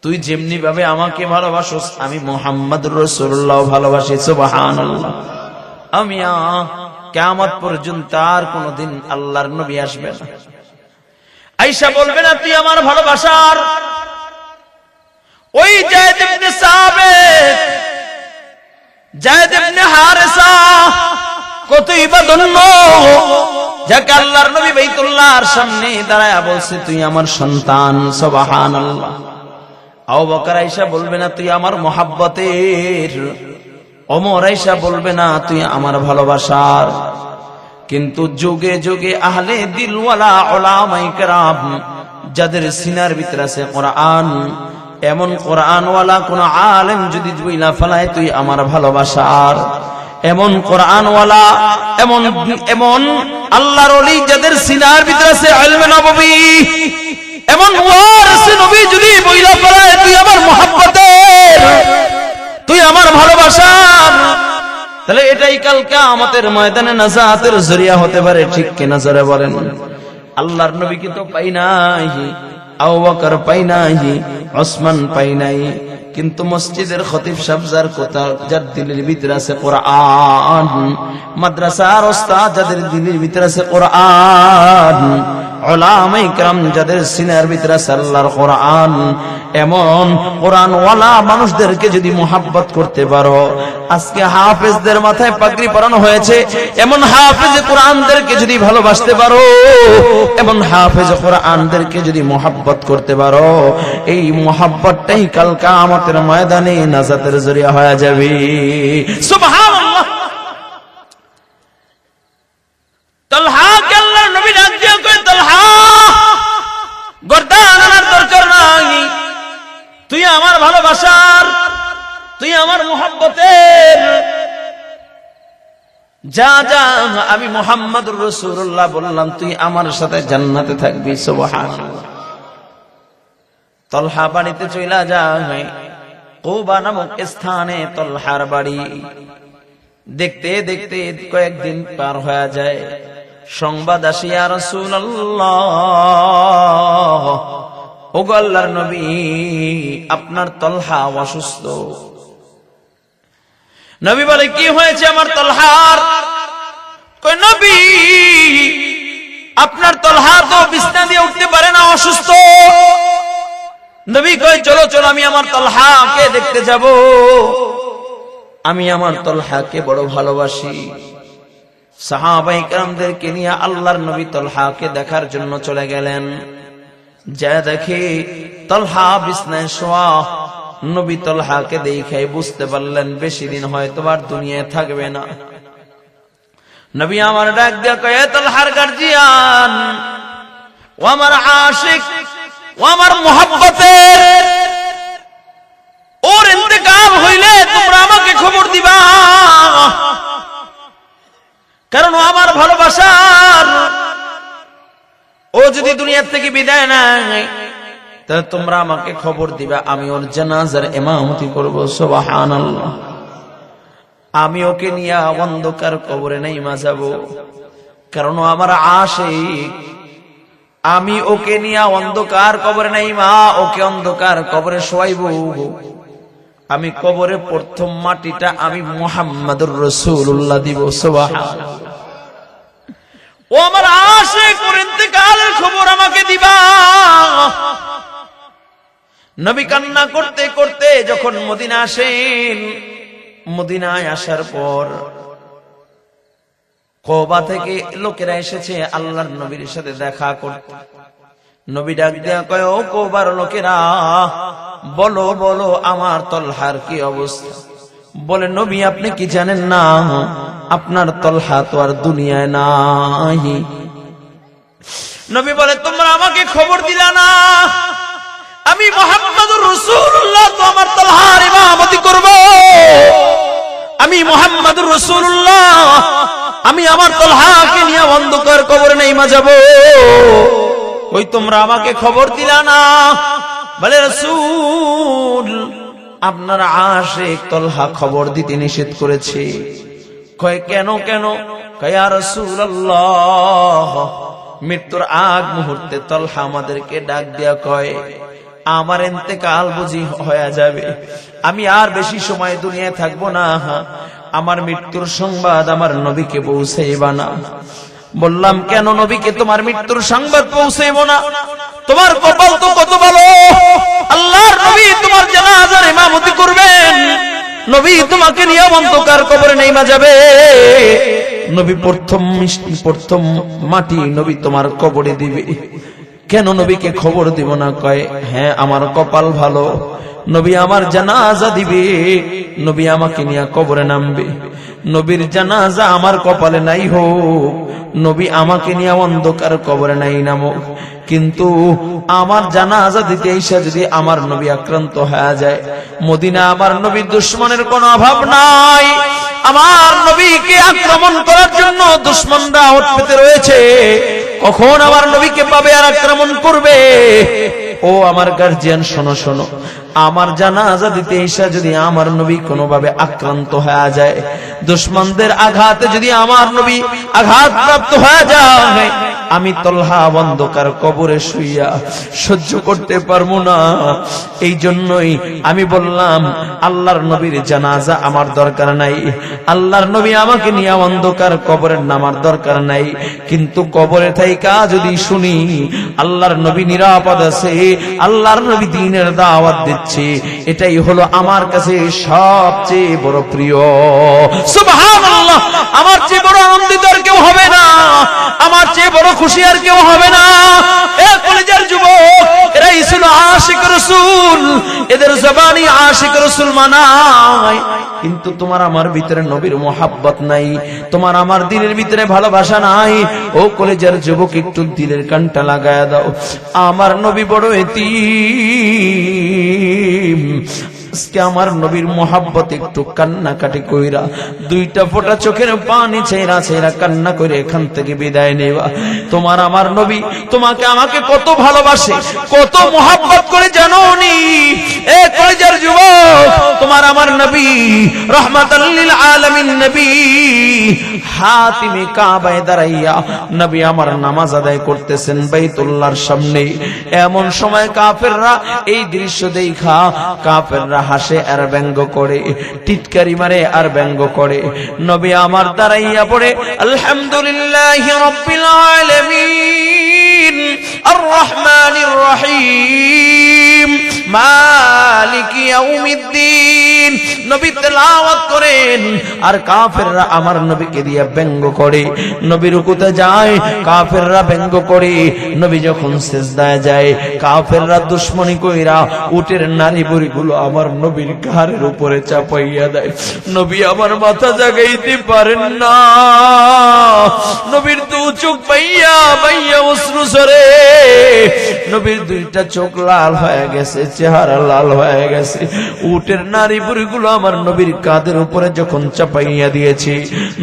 S1: তুই যেমনি ভাবে আমাকে ভালোবাসিস আমি মুহাম্মদুর রাসূলুল্লাহ ভালোবাসি। সুবহানাল্লাহ। আমি কিয়ামত পর্যন্ত আর কোনদিন আল্লাহর নবী আসবে না, আয়েশা বলবে না তুই আমার ভালোবাসার। ওই যায়েদ ইবনে সাবিত, যায়েদ ইবনে হারেসা কতই বা ধন্য, যাকে আল্লাহর নবী বাইতুল্লাহর সামনে দাঁড়ায়া বলছে তুই আমার সন্তান। সুবহানাল্লাহ। আবু বকর আয়েশা বলবে না তুই আমার মোহাব্বতের, ওমর আয়েশা বলবে না তুই আমার ভালোবাসার। কিন্তু যুগে যুগে আহলে দিলওয়ালা উলামায়ে কেরাম যাদের সিনার ভিতরে আছে কোরআন, এমন কোরআনওয়ালা কোন আলেম যদি বইলা ফেলায় তুই আমার ভালোবাসার, এমন কোরআনওয়ালা এমন এমন আল্লাহর ওলি যাদের সিনার ভিতরে আছে ইলমে নববী, এমন ওয়ারিসে নবী যদি বইলা ফেলায় তুই আমার মুহাব্বতের, তুই আমার ভালোবাসার, তাহলে এটাই কাল কিয়ামতের ময়দানে নাজাতের জরিয়া হতে পারে। ঠিক কিনা জোরে বলেন। আল্লাহর নবীকে তো পাই নাই, আবু বকর পাই নাই, ওসমান পাই নাই, কিন্তু মসজিদের খতিব সাহেব যার দিলের ভিতরে আছে কোরআন, মাদ্রাসার ওস্তাদ যাদের দিলের ভিতরে আছে কোরআন, উলামায়ে কেরাম যাদের সিনার ভিতরে আছে আল্লাহর কোরআন, এমন কোরআনওয়ালা মানুষদেরকে যদি মুহাব্বত করতে পারো, আজকে হাফেজদের মাথায় পাগড়ি পরানো হয়েছে, এমন হাফেজ কোরআনদেরকে যদি ভালোবাসতে পারো, এমন হাফেজ কোরআনদেরকে যদি মুহাব্বত করতে পারো, এই মুহাব্বতটাই কাল কিয়ামতের ময়দানে নাজাতের জরিয়া হয়ে যাবে। সুবহানাল্লাহ। তালহা কে আল্লাহর নবী ডাক দিয়ে কয় তালহা গর্দান আনার দরকার নাই, তুই আমার ভালোবাসার, তুই আমার মুহাব্বতের, যা যা আমি মুহাম্মদুর রাসূলুল্লাহ বললাম তুই আমার সাথে জান্নাতে থাকবি। সুবহানাল্লাহ। তালহা বাড়িতে চইলা যায়, কুবা নামক স্থানে তালহার বাড়ি। দেখতে দেখতে কয়েকদিন পার হয়ে যায়, সংবাদ আসে ইয়া রাসূলুল্লাহ, ওগো আল্লাহর নবী আপনার তালহা অসুস্থ। নবী বলে কি হয়েছে আমার তালহার? কই নবী আপনার তালহা তো বিছানা দিয়ে উঠতে পারে না, অসুস্থ। নবী কয় চলো চলো আমি আমার তালহাকে দেখতে যাব, আমি আমার তালহাকে বড় ভালোবাসি। সাহাবায়ে কেরামদেরকে নিয়ে আল্লাহর নবী তালহাকে দেখার জন্য চলে গেলেন। যা দেখে তালহা বিছানায় শোয়া। নবী তালহাকে দেখে বুঝতে পারলেন বেশি দিন হয়তো আর দুনিয়ায় থাকবে না। নবী আমার ডাক দিয়ে কয় তালহার গার্জিয়ান, ও আমার আশিক, ও আমার মুহাব্বতের, ওর ইন্তেকাল হইলে তোমরা আমাকে খবর দিবা, কারণ ও আমার ভালোবাসার। ও যদি দুনিয়া থেকে বিদায় নেয় তাহলে তোমরা আমাকে খবর দিবা, আমি ওর জানাজার ইমামতি করব। সুবহানাল্লাহ। আমি ওকে নিয়ে অন্ধকার কবরে নাইমা যাব, কারণ ও আমার আশিক। আমি ওকে নিয়ে অন্ধকার কবরে নাইমা ওকে অন্ধকার কবরে শোয়াইব। আমি কবরে প্রথম মাটিটা আমি মুহাম্মদুর রাসূলুল্লাহ দিব। সুবহানাল্লাহ। ও আমার আশিক, ওর ইন্তেকালের খবর আমাকে দিবা। নবী কান্না করতে করতে যখন মদিনা আসেন, মদিনায় আসার পর কুবা থেকে লোকেরা এসেছে আল্লাহর নবীর সাথে দেখা করতে। নবী ডাক দেয়া কয় ও কুবার লোকেরা, বলো বলো আমার তালহার কি অবস্থা? বলে নবী আপনি কি জানেন না আপনার তালহা তো আর দুনিয়ায় নাই। নবী বলে তোমরা আমাকে খবর দিলা না, আমি মুহাম্মদুর রাসূলুল্লাহ তো আমার তালহার ইমামতি করব। আমি মুহাম্মদুর রাসূলুল্লাহ, আমি আমার তালহাকে নিয়ে অন্ধকার কবরে নাইমা যাব। কই তোমরা আমাকে খবর দিলা না? বলে রাসূল আপনার আশিক তলহা খবর দিতে নিষেধ করেছে। কয় কেন কেন? কয় ইয়া রাসূলুল্লাহ মৃত্যুর আগ মুহূর্তে তলহা আমাদেরকে ডাক দিয়া কয় আমার ইন্তেকাল বুঝি হয়ে যাবে, আমি আর বেশি সময় দুনিয়ায় থাকবো না, আমার মৃত্যুর সংবাদ আমার নবীকে পৌঁছাইবা না। বললাম কেন নবীকে তোমার মৃত্যুর সংবাদ পৌঁছাইব না? তোমার কপাল তো কত ভালো, আল্লাহর নবী তোমার জানাজার ইমামতি করবেন, নবী তোমাকে নিয়ে অন্ধকার কবরে নেমে যাবে, নবী প্রথম মাটি নবী তোমার কবরে দিবে, কেন নবীকে খবর দিব না? কয় হ্যাঁ আমার কপাল ভালো, নবী আমার জানাজা দিবে, নবী আমাকে নিয়ে কবরে নামবে, নবীর জানাজা আমার কপালে নাই হোক, নবী আমাকে নিয়ে অন্ধকার কবরে নাই নামুক, কিন্তু আমার জানাজা দিতে এসে যদি আমার নবী আক্রান্ত হয়ে যায়, মদিনা আমার নবীর দুশমনের কোনো অভাব নাই, আমার নবীকে আক্রমণ করার জন্য দুশমনরা ওঠ পেতে রয়েছে, কখন আমার নবীকে পাবে আর আক্রমণ করবে? ও আমার গার্জিয়ান শোনো শোনো, আমার জানাজা দিতে এসে যদি আমার নবী কোনোভাবে আক্রান্ত হয়ে যায়, দুশমনদের আঘাতে যদি আমার নবী আঘাতপ্রাপ্ত হয়ে যায়, আমি তলহা অন্ধকার কবরে শুইয়া সহ্য করতে পারবো না। এই জন্যই আমি বললাম আল্লাহর নবীর জানাজা আমার দরকার নাই, আল্লাহর নবী আমাকে নিয়ে অন্ধকার কবরে নামার দরকার নাই, কিন্তু কবরে থাইকা যদি শুনি আল্লাহর নবী নিরাপদ আছে, আল্লাহর নবী দ্বীনের দাওয়াত দিচ্ছে, এটাই হলো আমার কাছে সবচেয়ে বড় প্রিয়। সুবহানাল্লাহ, আমার চেয়ে বড় আনন্দিত আর কেউ হবে না, আমার চেয়ে বড় খুশি আর কেউ হবে না। এ কলিজার যুবক, এরাই ছিল আশিক রাসূল, এদের জবানি আশিক রাসূল মানায়, কিন্তু তোমার আমার ভিতরে নবীর মোহাব্বত নাই, তোমার আমার দিলের ভিতরে ভালোবাসা নাই। ও কলিজার যুবক, একটু দিলের কানটা লাগায়া দাও, আমার নবী বড় এতিম, আজকে আমার নবীর মোহাব্বত একটু কান্নাকাটি কইরা দুইটা ফোঁটা চোখের পানি ছেড়া ছেড়া কান্না করে এখান থেকে বিদায় নেবা। তোমার আমার নবী তোমাকে আমাকে কত ভালোবাসে, কত মোহাব্বত করে জানো নি? এ কলিজার যুবক, তোমার আমার নবী রাহমাতাল লিল আলামিন নবী হাতিমে কাবায় দাঁড়াইয়া নবী আমার নামাজ আদায় করতেছেন বাইতুল্লাহর সামনে। এমন সময় কাফেররা এই দৃশ্য দেখা কাফেররা হাসে আর ব্যঙ্গ করে, টিটকারি মারে আর ব্যঙ্গ করে। নবী আমার দাঁড়াইয়া পড়ে আলহামদুলিল্লাহি রাব্বিল আলামিন আর রহমানির রহিম মালিকি ইয়াউমিদ্দিন নবী তেলাওয়াত করেন, আর কাফেররা আমার নবীকে দিয়ে ব্যঙ্গ করে। নবী রুকুতে যায়, কাফেররা ব্যঙ্গ করে। নবী যখন সিজদায় যায়, কাফেররা দুশমনি কইরা উটের নারী বুড়িগুলো আমার নবীর ঘাড়ের উপরে চাপাইয়া দেয়। নবী আমার মাথা জাগাইতে পারেন না, নবীর দু চোখ বাইয়া বাইয়া অশ্রু ঝরে, নবীর দুইটা চোখ লাল হয়ে গেছে, চেহারা লাল হয়ে গেছে। উটের নারী বুড়িগুলো আমার নবীর কাঁধের উপরে যখন চাপাইয়া দিয়েছে,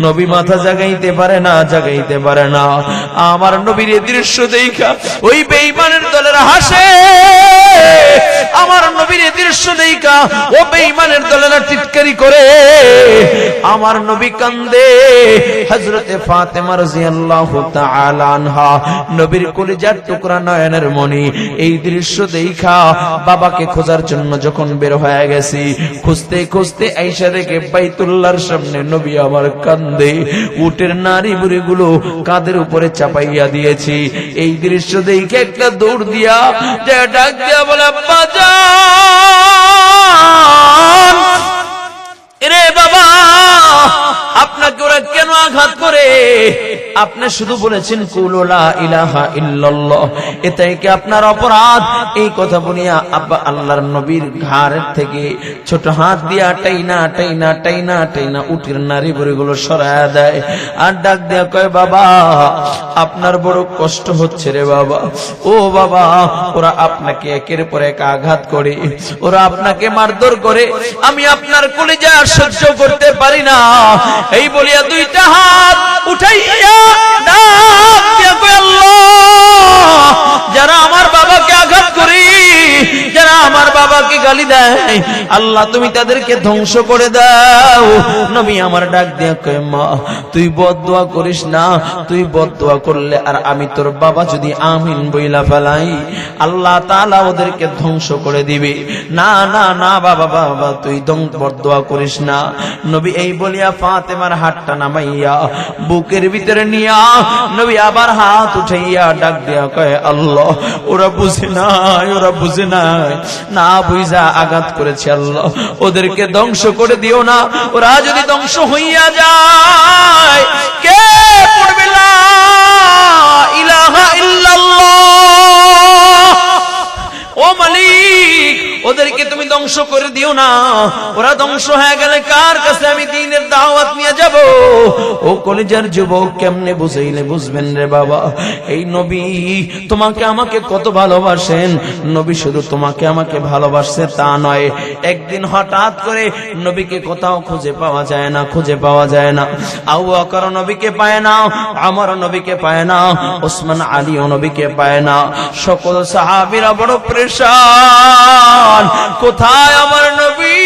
S1: নবী মাথা জাগাইতে পারে না, জাগাইতে পারে না। আমার নবীর এই দৃশ্য দেখা ওই বেঈমানের দলের হাসে, আমার নবীর এই দৃশ্য দেখা ও বেঈমানের দলেরা টিটকারি করে। আমার নবী কান্দে। হযরতে ফাতেমা রাদিয়াল্লাহু তাআলা আনহা নবীর কলিজার টুকরা নয়নের মণি, এই দৃশ্য দেখা বাবাকে খোঁজার জন্য যখন বের হয়ে গেছি, খুঁজতে খুঁজতে আয়েশা দেখে বাইতুল্লাহর সামনে নবী আমার কান্দে, উটের নারী বুড়িগুলো কাঁধের উপরে চাপাইয়া দিয়েছি। এই দৃশ্য দেখে একটা দৌড় দিয়া যে ডাক দিয়া বলে আব্বা জান, এরে বাবা আপনাকে ওরা কেন আঘাত করে? আপনি শুধু বলেছেন কুলু লা ইলাহা ইল্লাল্লাহ, এটাই কি আপনার অপরাধ? এই কথা বলিয়া আব্বা আল্লাহর নবীর ঘাড়ের থেকে ছোট হাত দিয়া টাইনা টাইনা টাইনা টাইনা উটের নারী বুড়িগুলো সরায়া দেয়, আর ডাক দিয়া কয় বাবা আপনার বড় কষ্ট হচ্ছে রে বাবা। ও বাবা, ওরা আপনাকে একের পর এক আঘাত করে, ওরা আপনাকে মারধর করে, আমি আপনার কলিজা সহ্য করতে পারি না। এই বলিয়া দুইটা হাত উঠাইয়া ডাক দিয়া কয় আল্লাহ যারা আমার বাবাকে আঘাত করে, যারা আমার বাবাকে গালি দেয়, আল্লাহ তুমি তাদেরকে ধ্বংস করে দাও। নবী আমার ডাক দিয়ে কয়, মা তুই বদদুয়া করিস না, তুই বদদুয়া করলে আর আমি তোর বাবা যদি আমিন বইলা ফেলাই, আল্লাহ তাআলা ওদেরকে ধ্বংস করে দিবে। না না না বাবা, বাবা তুই বদদুয়া করিস না। নবী এই বলিয়া ফাতেমার হাতটা নামাইয়া বুকের ভিতরে নিয়া নবী আবার হাত উঠাইয়া ডাক দিয়া কয়, আল্লাহ ওরা বুঝে নাই, ওরা বুঝে নাই, না বুঝা আঘাত করেছে আল্লাহ, ওদেরকে ধ্বংস করে দিও না। ওরা যদি ধ্বংস হইয়া যায়, কে পড়বে লা ইলাহা ইল্লাল্লাহ? ও মালিক ওদেরকে তুমি ধ্বংস করে দিও না। ওরা ধ্বংস হয়ে গেলে কার কাছে আমি দ্বীনের দাওয়াত নিয়ে যাব? ও কলিজার যুবক, কেমনে বুঝাইলে বুঝবেন রে বাবা? এই নবী তোমাকে আমাকে কত ভালোবাসেন। নবী শুধু তোমাকে আমাকে ভালোবাসে তা নয়, একদিন হঠাৎ করে নবীকে কোথাও খুঁজে পাওয়া যায় না, খুঁজে পাওয়া যায় না। আবু বকর নবীকে পায় না, আমার নবীকে পায় না, ওসমান আলী ও নবীকে পায় না। সকল সাহাবীরা বড় পরেশান, কোথায় আমার নবী,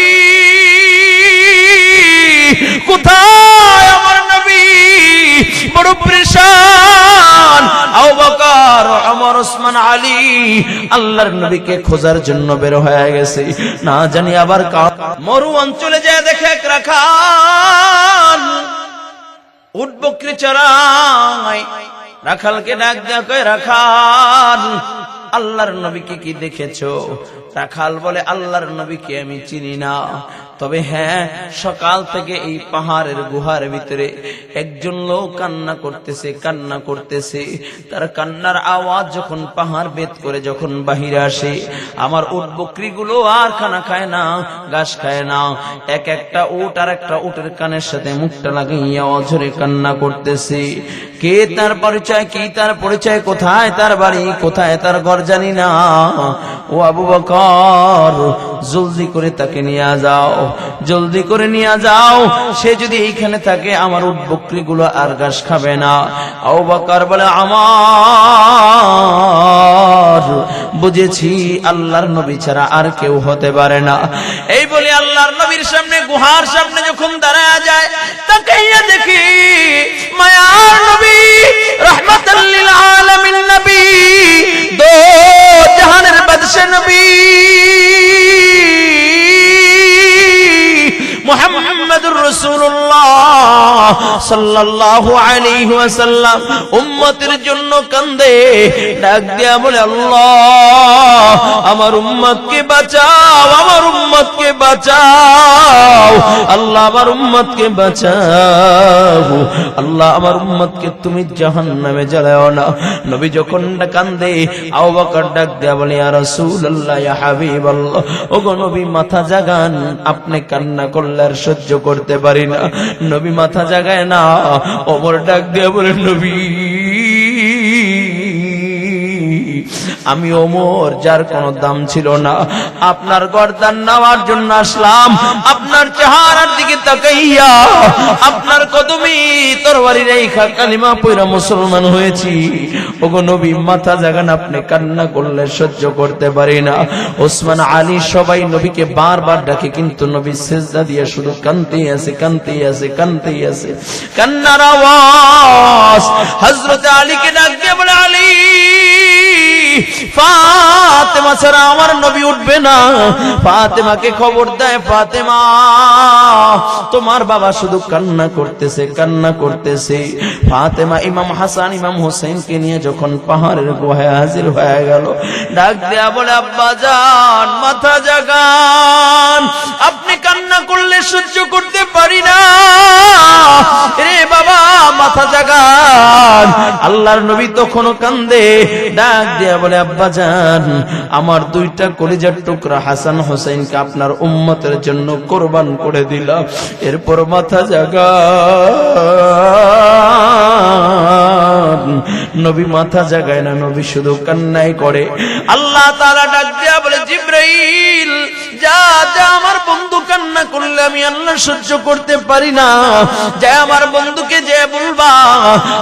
S1: কোথায় আমার নবী? বড় পরেশান আবু বকর, ওমর, ওসমান, আলী আল্লাহর নবীকে খোঁজার জন্য বের হয়ে গেছে। না জানি আবার মরু অঞ্চলে যায় দেখে এক রাখাল উট বকরি চড়ায়। রাখালকে ডাক দেয়া কয়, রাখাল আল্লাহর নবীকে কি দেখেছো? রাখাল বলে, আল্লাহর নবীকে আমি চিনি না, তবে হ্যাঁ সকাল থেকে এই পাহাড়ের গুহার ভিতরে একজন লোক কান্না করতেছে, কান্না করতেছে। তার কান্নার আওয়াজ যখন পাহাড় ভেদ করে যখন বাহিরে আসে, আমার উট বকরিগুলো আর খানা খায় না, ঘাস খায় না। এক একটা উট আর একটা উটের কানের সাথে মুখটা লাগাইয়া অঝরে কান্না করতেছে। কে তার পরিচয়, কি তার পরিচয়, কোথায় তার বাড়ি, কোথায় তার ঘর জানি না। ও আবু বকর জলদি করে তাকে নিয়ে যাও, জলদি করে নিয়ে যাও। সে যদি এইখানে থাকে আমার উট বকরিগুলো আর ঘাস খাবে না। আবু বকর বলে, আমার বুঝেছি আল্লাহর নবী ছাড়া আর কেউ হতে পারে না। এই বলে আল্লাহর নবীর সামনে গুহার সামনে যখন দাঁড়ায় যায়, তাকাইয়া দেখি মায়ার নবী, রাহমাতাল লিল আলামিন নবী, দো জাহানের বাদশা নবী মুহাম্মদুর রাসূলুল্লাহ সাল্লাল্লাহু আলাইহি ওয়াসাল্লাম উম্মতের জন্য কান্দে, ডাক দিয়া বলে, আল্লাহ আমার উম্মতকে বাঁচাও, আমার উম্মতকে বাঁচাও, আল্লাহ আমার উম্মতকে বাঁচাও, আল্লাহ আমার উম্মতকে তুমি জাহান্নামে জ্বালাও না। নবী যখন কান্দে, আবু বকর ডাক দিয়া বলে, ইয়া রাসূলুল্লাহ, ইয়া হাবিবাল্লাহ, ওগো নবী মাথা জাগান, আপনি কান্না করলে আর সহ্য করতে পারি না। নবী মাথা জাগায় না। ওমর ডাক দিয়ে বলে, নবী আমি ওমর, যার কোনো দাম ছিল না, আপনার গর্দান নেওয়ার জন্য আসলাম। আপনার চেহারার দিকে তাকাইয়া আপনার কদমে তরবারি রেখা কালিমা পয়রা মুসলমান হয়েছি। ওগো নবী মাথা জাগান, আপনি কান্না করলে সহ্য করতে পারি না। ওসমান, আলী সবাই নবীকে বারবার ডাকে, কিন্তু নবী সিজদা দিয়ে শুধু কাঁদতেই আছে, কাঁদতেই আছে, কাঁদতেই আছে। কান্নার আওয়াজ হযরত আলীকে ডাক দিয়ে বলে, আলী ফাতেমা ছাড়া আমার নবী উঠবে না। ফাতেমাকে খবর দেয়, ফাতেমা তোমার বাবা শুধু কান্না করতেছে, কান্না করতেছে। ফাতেমা ইমাম হাসান ইমাম হোসেনকে নিয়ে যখন পাহাড়ের গুহায় হাজির হয়ে গেল, ডাক দেয়া বলে, আব্বা জান মাথা জাগান, আপনি কান্না করলে সহ্য করতে পারি না। রে বাবা মাথা জাগান। আল্লাহর নবী তখনও কান্দে, ডাক দেয়া বলে, আব্বা জান আমার দুইটা কলিজার টুকরা হাসান হোসেনকে আপনার উম্মতের জন্য কোরবান করে দিলাম, এরপর মাথা জাগান। নবী মাথা জাগায় না, নবী শুধু কান্নাই করে। আল্লাহ তাআলা ডাক দিয়া বলে, জিবরাইল যা যা, আমার বন্ধু কান্না করলে আমি আল্লাহ সহ্য করতে পারি না, যা আমার বন্ধুকে যে বলবা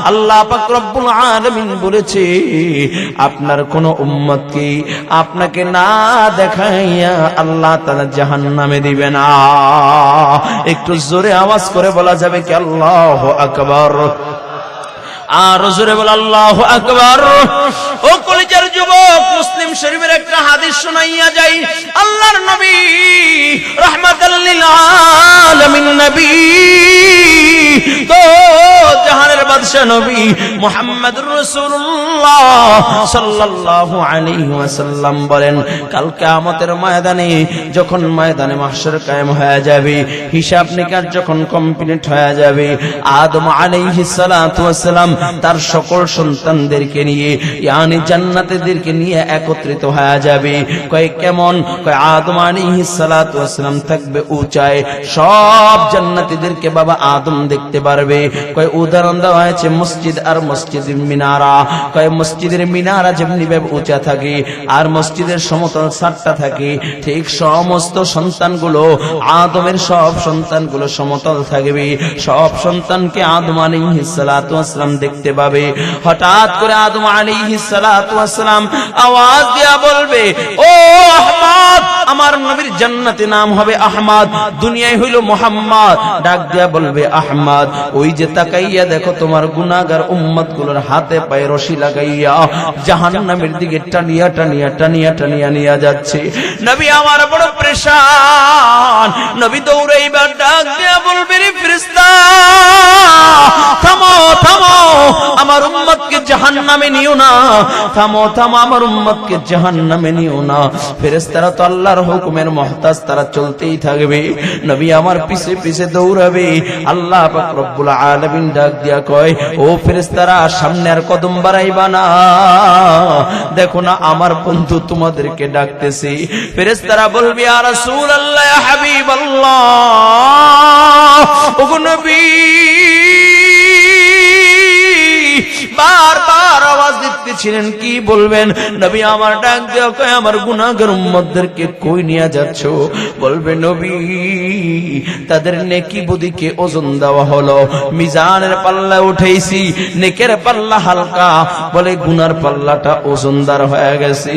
S1: আল্লাহ পাক রব্বুল আলামিন বলেছে আপনার কোন উম্মতকে আপনাকে না দেখাইয়া আল্লাহ তাআলা জাহান্নামে দিবে না। একটু জোরে আওয়াজ করে বলা যাবে কি আল্লাহু আকবার? আর জোরে বল আল্লাহু আকবার। ও কলিজার যুবক, মুসলিম শরীফের একটা হাদিস শোনাইয়া যাই। আল্লাহর নবী রাহমাতাল লিল আলামিন নবী তো জাহানের বাদশা নবী মুহাম্মদুর রাসূলুল্লাহ সাল্লাল্লাহু আলাইহি ওয়াসাল্লাম বলেন, কাল কিয়ামতের ময়দানে যখন ময়দানে মাহশর কায়েম হয়ে যাবে, হিসাব নিকাশ যখন কমপ্লিট হয়ে যাবে, আদম আলাইহিস সালাতু ওয়াসসালাম তার সকল সন্তানদেরকে নিয়ে ইয়ানি জান্নাতীদেরকে নিয়ে একত্রিত হয়ে যাবে। কয় কেমন? কয় আদম আলাইহিস সালাতু ওয়াসসালাম থাকবে উঁচায়, সব জান্নাতীদেরকে বাবা আদম দেখতে পারবে। কয় উদাহরণ দেওয়া হয়েছে মসজিদ আর মসজিদের মিনারা। কয় মসজিদের মিনারা যেমনি ভাবে উঁচা থাকে আর মসজিদের সমতল ছাদটা থাকে, ঠিক সমস্ত সন্তানগুলো আদমের সব সন্তানগুলো সমতল থাকবে। সব সন্তানকে আদম আলাইহিস সালাতু ওয়াসসালাম দেখতে পাবে। হঠাৎ করে আদম আলাইহিস সালাতু ওয়াসসালাম আওয়াজ দিয়া বলবে, ও আহমদ, আমার নবীর জান্নাতে নাম হবে আহমদ, দুনিয়ায় হইল মুহাম্মদ। ডাক দিয়া বলবে, আহমদ ওই যে তাকাইয়া দেখো তোমার গুনাহগার উম্মতগুলোর হাতে পায়ে রশি লাগাইয়া জাহান্নামের দিকে টানিয়া টানিয়া টানিয়া টানিয়া নিয়ে যাচ্ছে। নবী আমার বড় পেরেশান। নবী দৌড়াইবার ডাক দিয়া বলবে, রে ফেরেশতা থামো থামো, আমার উম্মতকে জাহান্নামে নিও না, থামো থামো, আমার উম্মতকে জাহান্নামে নিও না। ফেরেশতারা তো আল্লাহর হুকুমের মুহতাজ, তারা চলতেই থাকবে। নবী আমার পিছে পিছে দৌড়াবে। আল্লাহ পাক রব্বুল আলামিন ডাক দিয়া কয়, ও ফেরেশতারা সামনে আর কদম বাড়াইবা না, দেখো না আমার বন্ধু তোমাদেরকে ডাকতেছে। ফেরেশতারা বলবে, ইয়া রাসূলুল্লাহ, ইয়া হাবিবাল্লাহ, ওগো নবী, বারবার আওয়াজ দিতেছিলেন, কি বলবেন? নবী আমার ডাক দেয়া কয়, আমার গুনাহগার উম্মতদেরকে কই নিয়ে যাচ্ছ? বলবে, নবী তাদের নেকি বুদিকে ওজন দেওয়া হলো, মিজানের পাল্লা উঠাইছি, নেকের পাল্লা হালকা, বলে গুনার পাল্লাটা ওজনদার হয়ে গেছে,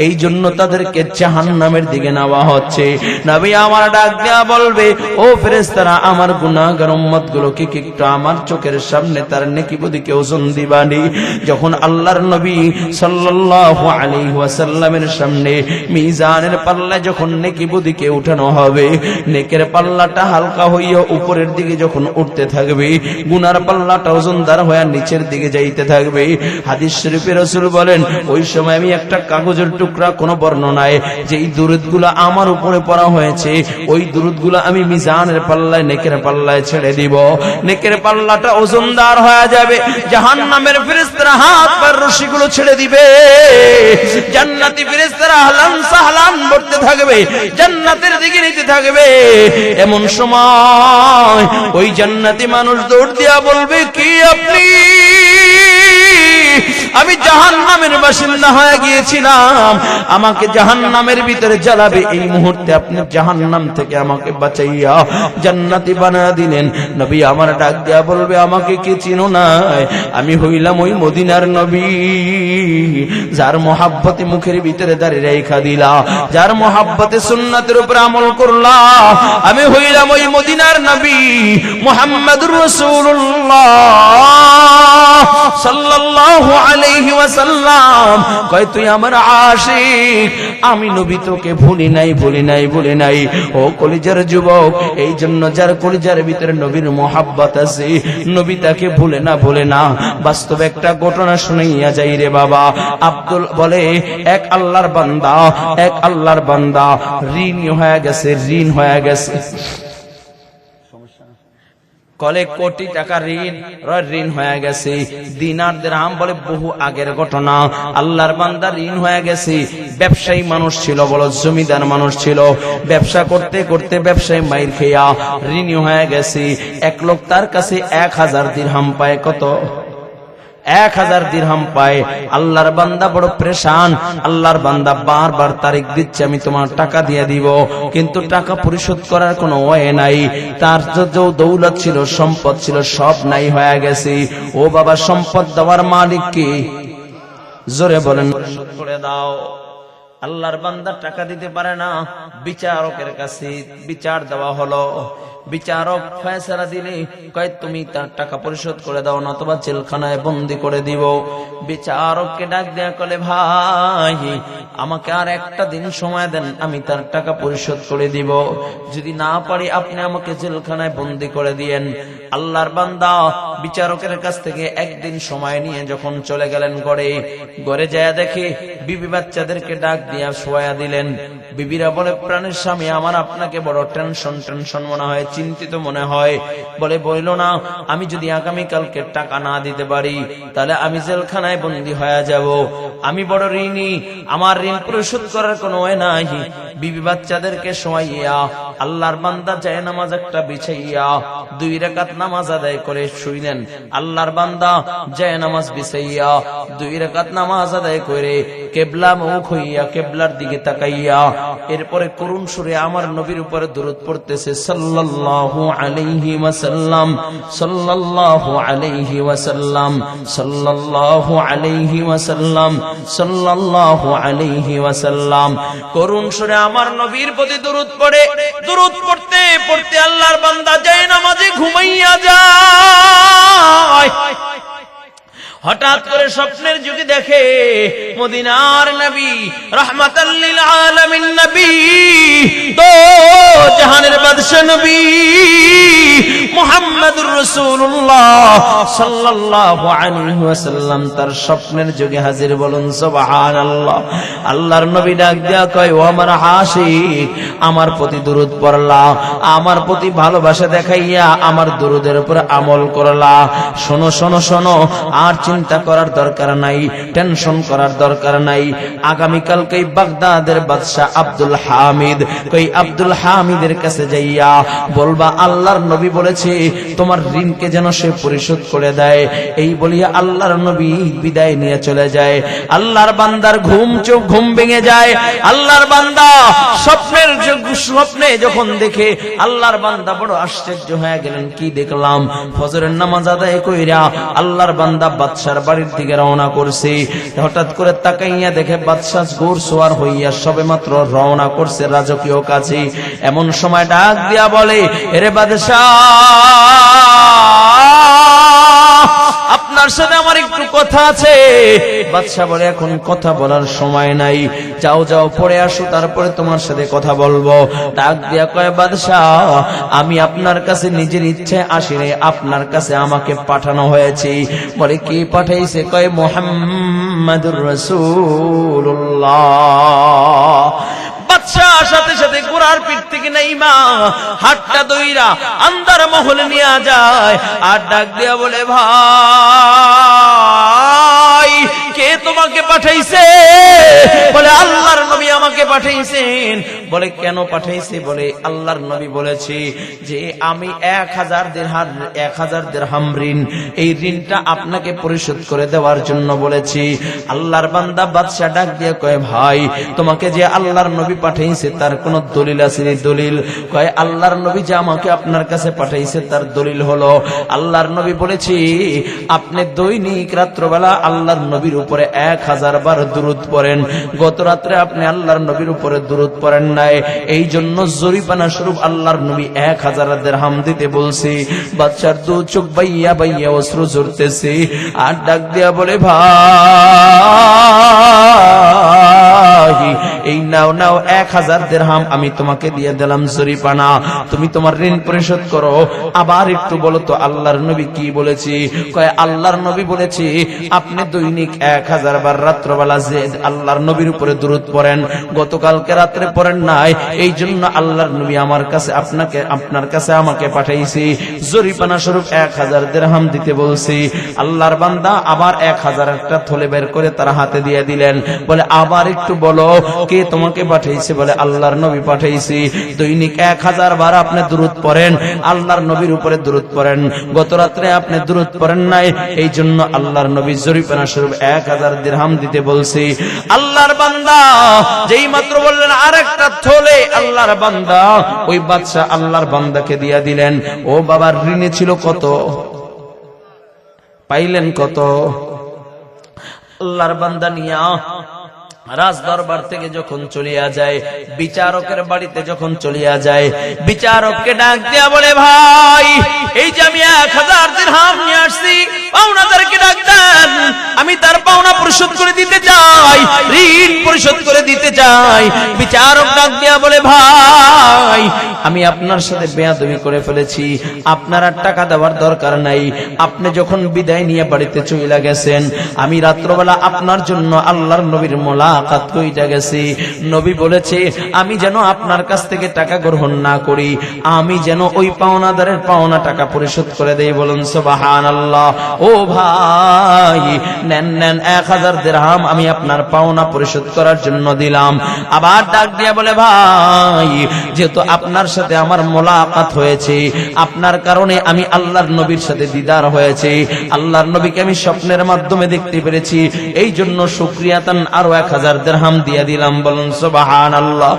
S1: এই জন্য তাদেরকে জাহান্নামের দিকে নেওয়া হচ্ছে। নবী আমার ডাক দেয়া বলবে, ও ফেরেশতারা আমার গুনাহগার উম্মতগুলোকে কি একটু আমার চোখের সামনে তার নেকি বুদিকে ওজন দিবানি? যখন আল্লাহর নবী সাল্লাল্লাহু আলাইহি ওয়াসাল্লামের সামনে মিজানের পাল্লা যখন নেকি বুদিকে উঠানো হবে, নেকের পাল্লাটা হালকা হইয়া উপরের দিকে যখন উঠতে থাকবে, গুনার পাল্লাটা ওজনদার হয়ে নিচের দিকে যাইতে থাকবে। হাদিস শরীফে রাসূল বলেন, ওই সময় আমি একটা কাগজের টুকরা, কোন বর্ণনায় যেই দুরূদগুলো আমার উপরে পড়া হয়েছে, ওই দুরূদগুলো আমি মিজানের পাল্লায় নেকের পাল্লায় ছেড়ে দিব। নেকের পাল্লাটা ওজনদার হয়ে যাবে। জাহান্নামের ফেরেশতারা হাত পা রশিগুলো ছেড়ে দিবে। জান্নাতি ফেরেশতারা আহলান সাহলান বলতে থাকবে, জান্নাতের দিকে নিতে থাকবে। এমন সময় ওই জান্নাতি মানুষ দৌড় দিয়া বলবে, কি আপনি? আমি জাহান্নামের বাসিন্দা হয়ে গিয়েছিলাম, আমাকে জাহান্নামের ভিতরে জ্বালাবে, এই মুহূর্তে আপনি জাহান্নাম থেকে আমাকে বাঁচাইয়া জান্নাতি বানা দিলেন। নবী আমার ডাক দেয়া বলবে, আমাকে কি চিনো না? আমি হইলাম ওই মদিনার নবী, যার মহাব্বতে মুখের ভিতরে দাঁড়িয়ে রেখা দিলা, যার মহাব্বতে সুন্নাতের উপর আমল করলা। আমি হইলাম ওই মদিনার নবী মুহাম্মদুর রাসূলুল্লাহ সাল্লাল্লাহু আলাইহি ওয়াসাল্লাম। কয়, তুই আমার আশিক, আমি নবী তোকে ভুলি নাই, ভুলি নাই, ভুলি নাই। ও কলিজার যুবক, এই জন্য যার কলিজার ভিতরে নবীর মহাব্বত আছে, নবী তাকে ভুলে না, ভুলে না। বাস্তব একটা ঘটনা শুনাইয়া যাই রে বাবা। আব্দুল বলে, এক আল্লাহর বান্দা, এক আল্লাহর বান্দা ঋণ হয়ে গেছে, ঋণ হয়ে গেছে, কলে কোটি টাকা ঋণ হয়ে গেছে, দিনার দিরহাম, বলে বহু আগের ঘটনা। আল্লাহর বান্দা ঋণ হয়ে গেছে। ব্যবসায়ী মানুষ ছিল, বলো জমিদার মানুষ ছিল, ব্যবসা করতে করতে ব্যবসায়ী মাইর খেয়া ঋণী হয়ে গেছে। এক লোক তার কাছে 1000 দিরহাম পায়। কত? 1000 দিরহাম পায়। আল্লাহর বান্দা বড় পরেশান। আল্লাহর বান্দা বারবার তারিখ দিচ্ছে, আমি তোমার টাকা দিয়ে দিব, কিন্তু টাকা পরিশোধ করার কোনো ওয়ে নাই। তার যে দৌলত ছিল, সম্পদ ছিল, সব নাই হয়ে গেছে। ও বাবা, সম্পদ দেওয়ার মালিক কি? জোরে বলেন, পরিশোধ করে দাও। আল্লাহর বান্দা টাকা দিতে পারে না, বিচারকের কাছে বিচার দেওয়া হলো। বিচারক ফয়সালা দিলে কয় তুমি তার টাকা পরিশোধ করে দাও, নতুবা জেলখানায় বন্দী করে দিব। বিচারককে ডাক দেয়া কলে, ভাই আমাকে আর একটা দিন সময় দেন, আমি তার টাকা পরিশোধ করে দিব, যদি না পারি আপনি আমাকে জেলখানায় বন্দী করে দিয়েন। আল্লাহর বান্দা বিচারকের কাছ থেকে একদিন সময় নিয়ে যখন চলে গেলেন ঘরে যায় দেখে বিবি বাচ্চাদেরকে ডাক দিয়া শোয়া দিলেন। বিবিরা বলে, প্রাণের স্বামী আমার আপনাকে বড় টেনশন মনে হয়, চিন্তিত মনে হয়। বলে, বইল না, আমি যদি আগামীকালকে টাকা না দিতে পারি তাহলে আমি জেলখানায় বন্দী হয়ে যাব, আমি বড় ঋণী, আমার ঋণ পরিশোধ করার কোনো ওয়ে নাই। বিবি বাচ্চাদেরকে শোয়াইয়া আল্লাহর বান্দা যায় নামাজ একটা বিছাইয়া 2 রাকাত নামাজ আদায় করে শুইলেন। আল্লাহর বান্দা যায় নামাজ বিছাইয়া 2 রাকাত নামাজ আদায় করে কিবলা মুখ হইয়া কিবলার দিকে তাকাইয়া এরপরে করুণ সুরে আমার নবীর উপরে দরুদ পড়তেছে, সাল্লাল্লাহু আলাইহি ওয়াসাল্লাম, সাল্লাল্লাহু আলাইহি ওয়াসাল্লাম, সাল্লাল্লাহু আলাইহি ওয়াসাল্লাম, সাল্লাল্লাহু আলাইহি ওয়াসাল্লাম। করুণ সুরে আমার নবীর প্রতি দরুদ পড়ে। দরুদ পড়তে পড়তে আল্লাহর বান্দা যায় নামাজে ঘুমাইয়া যায়। হঠাৎ করে স্বপ্নের যুগে দেখে মদিনার নবী, রাহমাতাল লিল আলামিন নবী, তো জাহানের বাদশা নবী মুহাম্মদুর রাসূলুল্লাহ সাল্লাল্লাহু আলাইহি ওয়াসাল্লাম তার স্বপ্নের যুগে হাজির। বলুন সুবহানাল্লাহ। আল্লাহর নবী ডাক দেয়া কয়, ও আমার আশিক, আমার প্রতি দরুদ পড়লা, আমার প্রতি ভালোবাসা দেখাইয়া আমার দরুদের উপর আমল করলা। শোনো শোনো শোনো, আর চিন্তা করার দরকার নাই, টেনশন করার দরকার নাই। আগামীকালকে বাগদাদের বাদশা আব্দুল হামিদ, কই আব্দুল হামিদের কাছে যাইয়া বলবা আল্লাহর নবী বলেছে তোমার ঋণকে যেন সে পরিশোধ করে দেয়। এই বলিয়া আল্লাহর নবী বিদায় নিয়ে চলে যায়। আল্লাহর বান্দার ঘুম ভেঙে যায়। আল্লাহর বান্দা স্বপ্নে যখন দেখে আল্লাহর বান্দা বড় আশ্চর্য হয়ে গেলেন, কি দেখলাম? ফজরের নামাজ আদায় কইরা আল্লাহর বান্দা বাদশার বাড়ির দিকে রওনা করছে। হঠাৎ করে তাকাইয়া দেখে বাদশা ঘোর সোয়ার হইয়া সবে মাত্র রওনা করছে রাজকীয় কাজে। এমন সময় ডাক দিয়া বলে, এরে বাদশা, আপনার সাথে আমার একটু কথা আছে। বাদশা বলে, এখন কথা বলার সময় নাই, যাও যাও পড়ে আসো, তারপরে তোমার সাথে কথা বলবো। ডাক দিয়া কয়, বাদশা, আমি আপনার কাছে নিজের ইচ্ছে আসিনি, আপনার কাছে আমাকে পাঠানো হয়েছে। বলে, কি পাঠাইছে? কয়, মুহাম্মাদুর রাসূলুল্লাহ। সাথে সাথে গোড়ার পিঠ থেকে নাইমা হাতটা দইরা আন্দার মহলে নিয়ে যায় আর ডাক দিয়া বলে, ভাই কে তোমাকে পাঠাইছে? বলে, আল্লাহর নবী আমাকে পাঠাইছেন। বলে, কেন পাঠাইছে? বলে, আল্লাহর নবী বলেছে যে আমি 1000 দিরহাম ঋণ, এই ঋণটা আপনাকে পরিশোধ করে দেওয়ার জন্য বলেছি। আল্লাহর বান্দা বাদশা ডাক দিয়ে কয়, ভাই তোমাকে যে আল্লাহর নবী পাঠাইছে তার কোন দলিল আছে? দলিল? কয়, আল্লাহর নবী যে আমাকে আপনার কাছে পাঠাইছে তার দলিল হলো আল্লাহর নবী বলেছি আপনি দৈনিক রাত্রবেলা আল্লাহর নবীর উপরে 1000 বার দুরূদ পড়েন। গত রাত্রে আপনি আল্লাহর নবীর উপরে দুরূদ পড়েন নাই, এই জন্য জরিমানা স্বরূপ আল্লাহর নবী 1000 দিরহাম দিতে বলছি। বাদশার দু চোখ বাইয়া বাইয়া অশ্রু ঝরতেছে আর ডাক দিয়া বলে, ভাই এই নাও নাও 1000 দিরহাম আমি তোমাকে দিয়ে দিলাম জরিমানা, তুমি তোমার ঋণ পরিশোধ করো। আবার একটু বলো তো আল্লাহর নবী কি বলেছি? কয়, আল্লাহর নবী বলেছি আপনি দৈনিক 1000 বার রাত্রবেলা যে আল্লাহর নবীর উপরে দুরূদ পড়েন, গতকালকে রাত্রে পড়েন নাই, এই জন্য আল্লাহর নবী আমার কাছে আপনার কাছে আমাকে পাঠাইছি, জরিমানা স্বরূপ 1000 দিরহাম দিতে বলছি। আল্লাহর বান্দা আবার 1000 একটা থলে বের করে তার হাতে দিয়ে দিলেন। বলে, আবার একটু বলো করো, কে তোমাকে পাঠাইছে? বলে আল্লাহর নবী পাঠাইছি। দৈনিক 1000 বার আপনি দুরূদ পড়েন, আল্লাহর নবীর উপরে দুরূদ পড়েন। গত রাত্রে আপনি দুরূদ পড়েন নাই, এই জন্য আল্লাহর নবী জরিমানা স্বরূপ 1000 দিরহাম দিতে বলছি। আল্লাহর বান্দা যেই মাত্র বললেন আরেকটা থলে, আল্লাহর বান্দা ওই বাদশা আল্লাহর বান্দাকে দিয়া দিলেন। ও বাবার ঋণে ছিল কত, পাইলেন কত? আল্লাহর বান্দা নিয়া রাজ দরবার থেকে যখন চলিয়া যায়, বিচারকের বাড়িতে যখন চলিয়া যায়, বিচারককে ডাক দিয়া বলে, ভাই এই যে আমি 1000 দিরহাম নিয়ে আসছি, পাওনাদারকে ডাক দেন, আমি তার পাওনা পরিশোধ করে দিতে চাই, ঋণ পরিশোধ করে দিতে চাই। বিচারক ডাক দিয়া বলে, ভাই আমি আপনার সাথে বেয়াদবি করে ফেলেছি, আপনার আর টাকা দেওয়ার দরকার নাই। আপনি যখন বিদায় নিয়ে বাড়িতে চলে গেছেন, আমি রাত্রবেলা আপনার জন্য আল্লাহর নবীর মোলাকাত কইরা গেছি। নবী বলেছে আমি যেন আপনার কাছ থেকে টাকা গ্রহণ না করি, আমি যেন ওই পাওনাদারের পাওনা টাকা পরিশোধ করে দেই। বলুন সুবহানাল্লাহ। ও ভাই নেন নেন 1000 দিরহাম আমি আপনার পাওনা পরিশোধ করার জন্য দিলাম। আবার ডাক দিয়া বলে, ভাই যেহেতু আপনার সাথে আমার মোলাকাত হয়েছে, আপনার কারণে আমি আল্লাহর নবীর সাথে দিদার হয়েছে, আল্লাহর নবীকে আমি স্বপ্নের মাধ্যমে দেখতে পেরেছি, এই জন্য শুকরিয়াতান আরো 1000 দিরহাম দিয়ে দিলাম। বলুন সুবহানাল্লাহ।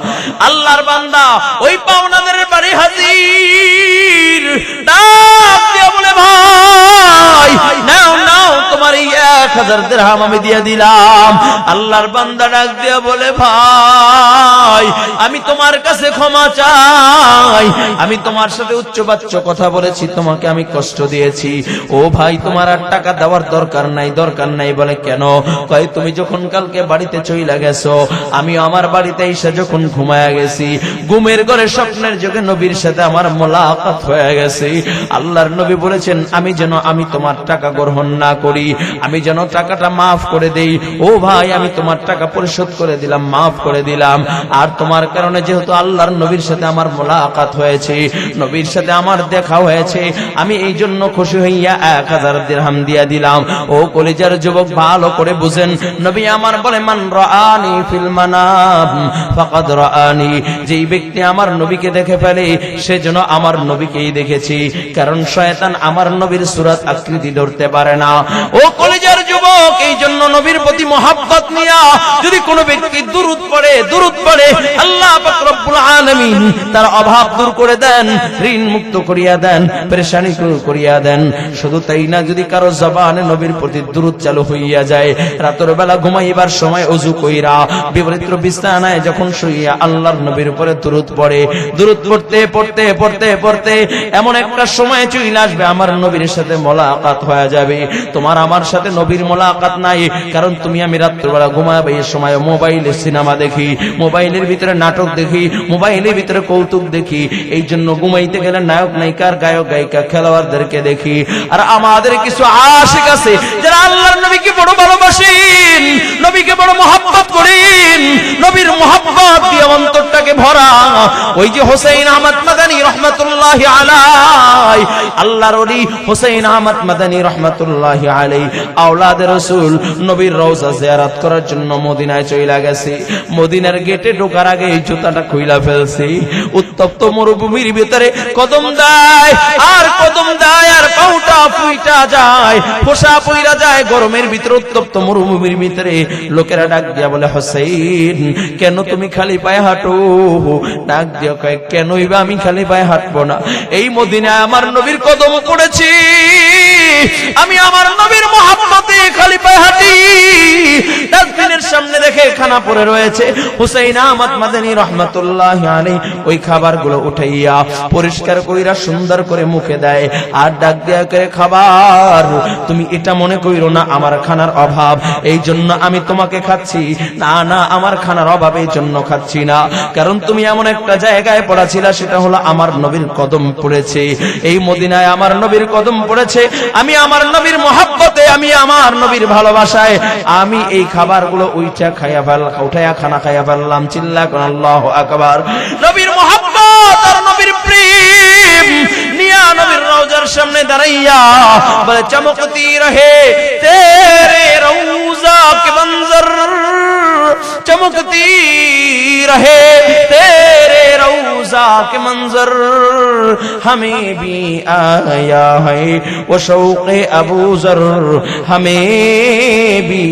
S1: আল্লাহর বান্দা ওই পাওনাদারের বাড়ি হাজির, ডাক দিয়া বলে, ভাই নাও নাও তোমার এই 1000 দিরহাম আমি দিয়ে দিলাম। আল্লাহর বান্দা ডাক দিয়া বলে, ভাই আমি তোমার কাছে ক্ষমা চাই, আমি তোমার সাথে উচ্চবাচ্য কথা বলেছি, তোমাকে আমি কষ্ট দিয়েছি। ও ভাই তোমার আর টাকা দেওয়ার দরকার নাই, দরকার নাই। বলে কেন? কয় তুমি যখন কালকে বাড়িতে চইলা গেছো, আমি আমার বাড়িতে এসে যখন ঘুমায়া গেছি, ঘুমের ঘরে স্বপ্নের যুগে নবীর সাথে আমার মোলাকাত হয়ে গেছে। আল্লাহর নবী বলেছেন আমি তোমার টাকা গ্রহণ না করি, আমি যেন টাকাটা মাফ করে দেই। ও ভাই আমি তোমার টাকা পরিশোধ করে দিলাম, মাফ করে দিলাম। আর তোমার কারণে যেহেতু আল্লাহর নবীর সাথে আমার মোলাকাত হয়েছে, নবীর সাথে আমার দেখা হয়েছে, আমি এই জন্য খুশি হইয়া 1000 দিরহাম দিয়া দিলাম। ও কলিজার যুবক ভালো করে বুঝেন, নবী আমার বলে, মান রাআনি ফিল মানাম ফাকাদ রাআনি, যেই ব্যক্তি আমার নবীকে দেখে ফেলে সে যেন আমার নবীকেই দেখেছি, কারণ শয়তান আমার নবীর সূরত আকৃতি ধরতে পারে না। ও কলিজার যুবক, এই জন্য নবীর প্রতি মহব্বত নিয়া যদি কোনো ব্যক্তি দুরূদ পড়ে আল্লাহ পাক রব্বুল আলামিন তার অভাব দূর করে দেন, ঋণ মুক্ত করিয়া দেন, পেরেশানি দূর করিয়া দেন। শুধু তাই না, যদি কারো জবানে নবীর প্রতি দুরূদ চালু হইয়া যায়, রাতের বেলা ঘুমাইবার সময় ওযু কইরা বিপরীত বিছানায় যখন শুইয়া আল্লাহর নবীর উপরে দুরূদ পড়ে, দুরূদ পড়তে পড়তে পড়তে পড়তে এমন একটা সময় চলে আসবে আমার নবীর সাথে মোলাকাত হয়ে যাবে। তোমার আমার সাথে নবীর মোলাকাত নাই, কারণ তুমি আমি রাতের বেলা ঘুমাবে এই সময় মোবাইলে সিনেমা দেখি, মোবাইলের ভিতরে নাটক দেখি, মোবাইলের ভিতরে কৌতুক দেখি। এই জন্য ঘুমাইতে গেলে নায়ক নায়িকার, গায়ক গায়িকা, খেলোয়াড়দেরকে দেখি। আর আমাদের কিছু আশিক আছে যারা আল্লাহর নবীকে বড় ভালোবাসেন, নবীকে বড় মহব্বত করেন, নবীর মহব্বত দিয়ে অন্তরটাকে ভরা। ওই যে হোসেন আহমদ মাদানী রহমাতুল্লাহি আলাইহি, আল্লাহর ওলি হোসেন আহমদ মাদানী রহমাতুল্লাহি আলাইহি আওলাদে রাসূল নবীর রওজা জিয়ারত করার জন্য মদিনায় চলে গেছে। মদিনার গেটে ঢোকার আগে এই জুতাটা খুইলা ফেলছি। উত্তপ্ত মরুভূমির ভিতরে কদম দেয় আর কদম দেয়, আর পাউটা ফুইটা যায়, ফোসা পইরা যায় গরমের ভিতরে, উত্তপ্ত মরুভূমির ভিতরে। লোকেরা ডাক দিয়া বলে, হোসেন কেন তুমি খালি পায়ে হাঁটো? ডাক দিয়া কয়, কেনই বা আমি খালি পায়ে হাঁটবো না? এই মদিনায় আমার নবীর কদম পড়েছি, আমি আমার নবীর মহব্বতে খালি পায়ে হাঁটি। ডাস্টবিনের সামনে দেখে খানা পড়ে রয়েছে, হুসাইন আহমদ মাদানী রহমাতুল্লাহি আলাইহি ওই খাবারগুলো উঠাইয়া পরিষ্কার কইরা সুন্দর করে মুখে দেয়, আর ডাক দিয়া করে, খাবার তুমি এটা মনে কইরো না আমার খানার অভাব এই জন্য আমি তোমাকে খাচ্ছি, না না আমার খানার অভাব এই জন্য খাচ্ছি না, কারণ তুমি এমন একটা জায়গায় পড়াছিলা, সেটা হলো আমার নবীর কদম পড়েছে। এই মদিনায় আমার নবীর কদম পড়েছে, আমি আমার নবীর মহব্বতে, আমি আমার নবীর ভালোবাসায় আমি এই খাবারগুলো উঠাইয়া খানা খাইয়া ফেললাম। চিল্লা কোন আল্লাহু আকবার। নবীর মহব্বত আর নবীর প্রেম নিয়া নবীর রওজার সামনে দাঁড়াইয়া বলে, চমকতি রহে তেরে রওজা কে মঞ্জর चमकती रहे तेरे रौजा के मंजर हमें भी आया है वो शौक़े अबू ज़र हमें भी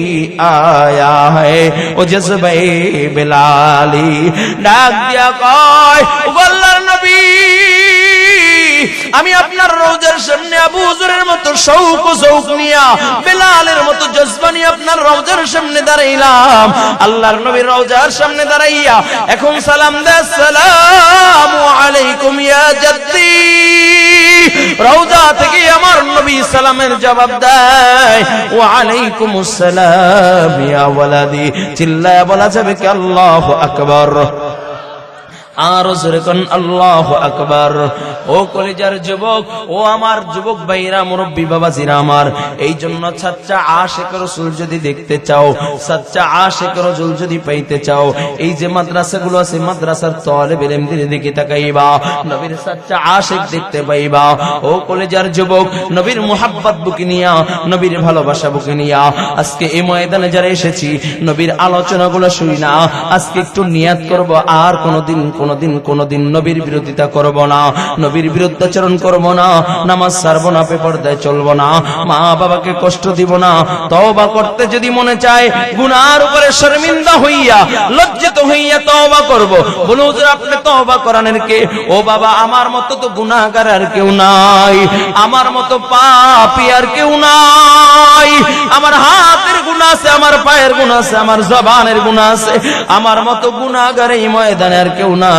S1: आया है वो जज़्बे बिलाली डाक दिया कয় ও আল্লাহর নবী আমি আপনার রওজার সামনে আবু হুজুরের মতো শৌক ও শৌক নিয়া বেলালের মতো জজবা নিয়ে আপনার রওজার সামনে দাঁড়াইলাম আল্লাহর নবীর রওজার সামনে দাঁড়াইয়া এখন সালাম দে আসসালামু আলাইকুম ইয়া জাদ্দি রওজা থেকে আমার নবী সালামের জবাব দেয় ওয়া আলাইকুমুস সালাম ইয়া ওয়ালাদি চিল্লায়া বলা যাবে কি আল্লাহু আকবার আর জোরে কোন আল্লাহু আকবার ও কলিজার যুবক ও আমার যুবক ভাইরা মুরব্বি বাবাজিরা আমার এই জন্য সচ্চা আশিক রাসূল যদি দেখতে চাও সচ্চা আশিক রাসূল যদি পাইতে চাও এই যে মাদ্রাসাগুলো আছে মাদ্রাসার তালেবে ইলমদের দিকে তাকাইবা নবীর সচ্চা আশিক দেখতে পাইবা ও কলিজার যুবক নবীর মুহাব্বত বুকে নিয়া নবীর ভালোবাসা বুকে নিয়া আজকে এই ময়দানে যারা এসেছি নবীর আলোচনাগুলো শুনি না আজকে একটু নিয়াত করব আর কোনদিন নবীর বিরোধিতা করব না নবীর বিরুদ্ধাচরণ করব না নামাজ ছাড়ব না বেপরদায় চলব না মা বাবাকে কষ্ট দিব না তওবা করতে যদি মনে চায় গুনার উপরে শর্মিন্দা হইয়া লজ্জিত হইয়া তওবা করব বলো হুজুর আপনি তওবা করানোর কে ও বাবা আমার মতো তো গুনাহগার আর কেউ নাই আমার মতো পাপী আর কেউ নাই আমার হাতের গুনাহ আছে আমার পায়ের গুনাহ আছে আমার জবানের গুনাহ আছে আমার মতো গুনাহগার এই ময়দানে আর কেউ নাই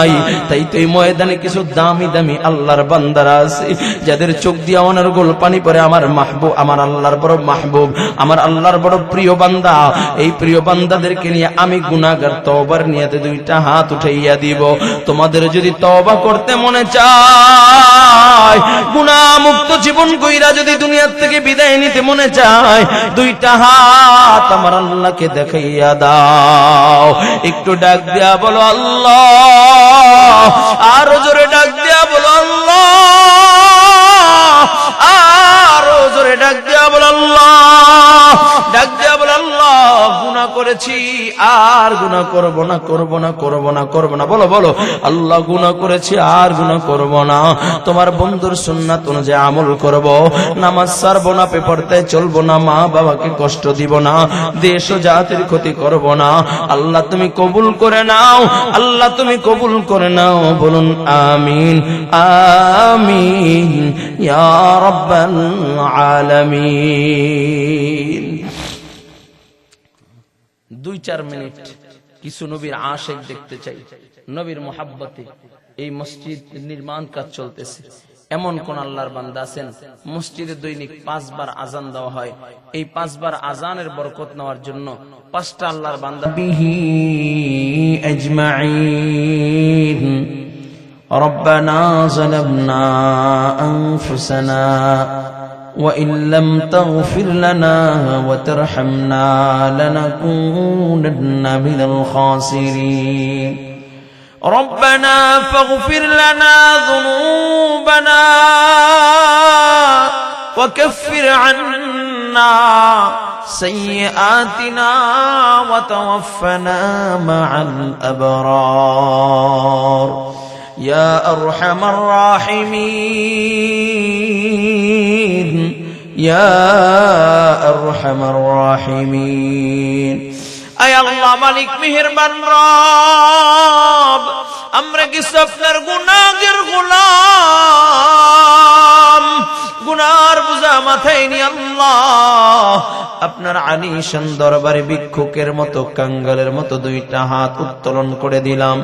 S1: তাই তো এই ময়দানে কিছু দামি দামি আল্লাহর বান্দারা আছে যাদের চোখ দিয়ে অনার গোল পানি পড়ে আমার মাহবুব আমার আল্লাহর বড় মাহবুব আমার আল্লাহর বড় প্রিয় বান্দা এই প্রিয় বান্দাদেরকে নিয়ে আমি গুনাহগার তওবার নিয়তে দুইটা হাত উঠাইয়া দিব তোমাদের যদি তওবা করতে মনে চায় গুনাহ মুক্ত জীবন কইরা যদি দুনিয়া থেকে বিদায় নিতে মনে চায় দুইটা হাত আমার আল্লাহকে দেখাইয়া দাও একটু ডাক দিয়া বলো আল্লাহ আর জোরে ডাক দিয়া বলো আল্লাহ আর জোরে ডাক দিয়া বলো আল্লাহ ডাক দিয়া বলো আল্লাহ গুনাহ করেছি আর গুনাহ করব না বলো বলো আল্লাহ গুনাহ করেছি আর গুনাহ করব না তোমার বন্ধুর সুন্নাত অনুযায়ী আমল করব নামাজ ছাড়ব না বেপরদায় চলব না মা বাবাকে কষ্ট দিব না দেশ ও জাতির ক্ষতি করব না আল্লাহ তুমি কবুল করে নাও আল্লাহ তুমি কবুল করে নাও বলুন আমিন আমিন ইয়া রাব্বাল আলামিন 2-4 মিনিট কিছু নবীর আশিক দেখতে চাই নবীর মুহাব্বতে এই মসজিদ নির্মাণ কাজ চলতেছে এমন কোন আল্লাহর বান্দা আছেন মসজিদে দৈনিক 5 বার আযান দেওয়া হয় এই 5 বার আযানের বরকত নেওয়ার জন্য 5টা আল্লাহর বান্দা বিহি আজমাইন ربنا ظلمنا أنفسنا وإن لم تغفر لنا وترحمنا لنكونن من الخاسرين ربنا فاغفر لنا ذنوبنا وكفر عنا سيئاتنا وتوفنا مع الأبرار يا أرحم الراحمين يا أرحم الراحمين أي الله مالك مهربان رب আমরা কিছু আপনার গুনাহের গোলাম গুনার বোঝা মাথায় নিয়ে আল্লাহ আপনার আলিশান দরবারে ভিক্ষুকের মতো কাঙ্গালের মতো দুইটা হাত উত্তোলন করে দিলাম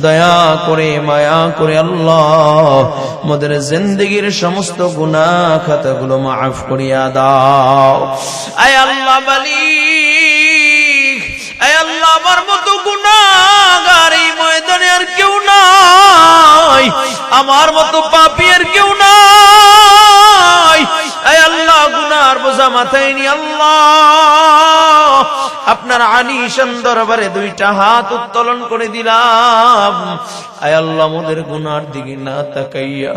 S1: দয়া করে মায়া করে আল্লাহ মোদের জিন্দেগীর সমস্ত গুনাহ খাতাগুলো মাফ করিয়া দাও আয় আল্লাহ মালিক আয় আল্লাহ আমার মতো গুনাহগার এই ময়দানে আর কেউ নাই আমার মতো পাপী আর কেউ নাই আয় আল্লাহ গুনার বোঝা মাথায় নিয়ে আল্লাহ আপনার আলিশান দরবারে দুইটা হাত উত্তোলন করে দিলাম। আয় আল্লাহ, মোদের গুনার দিকে না তাকাইয়া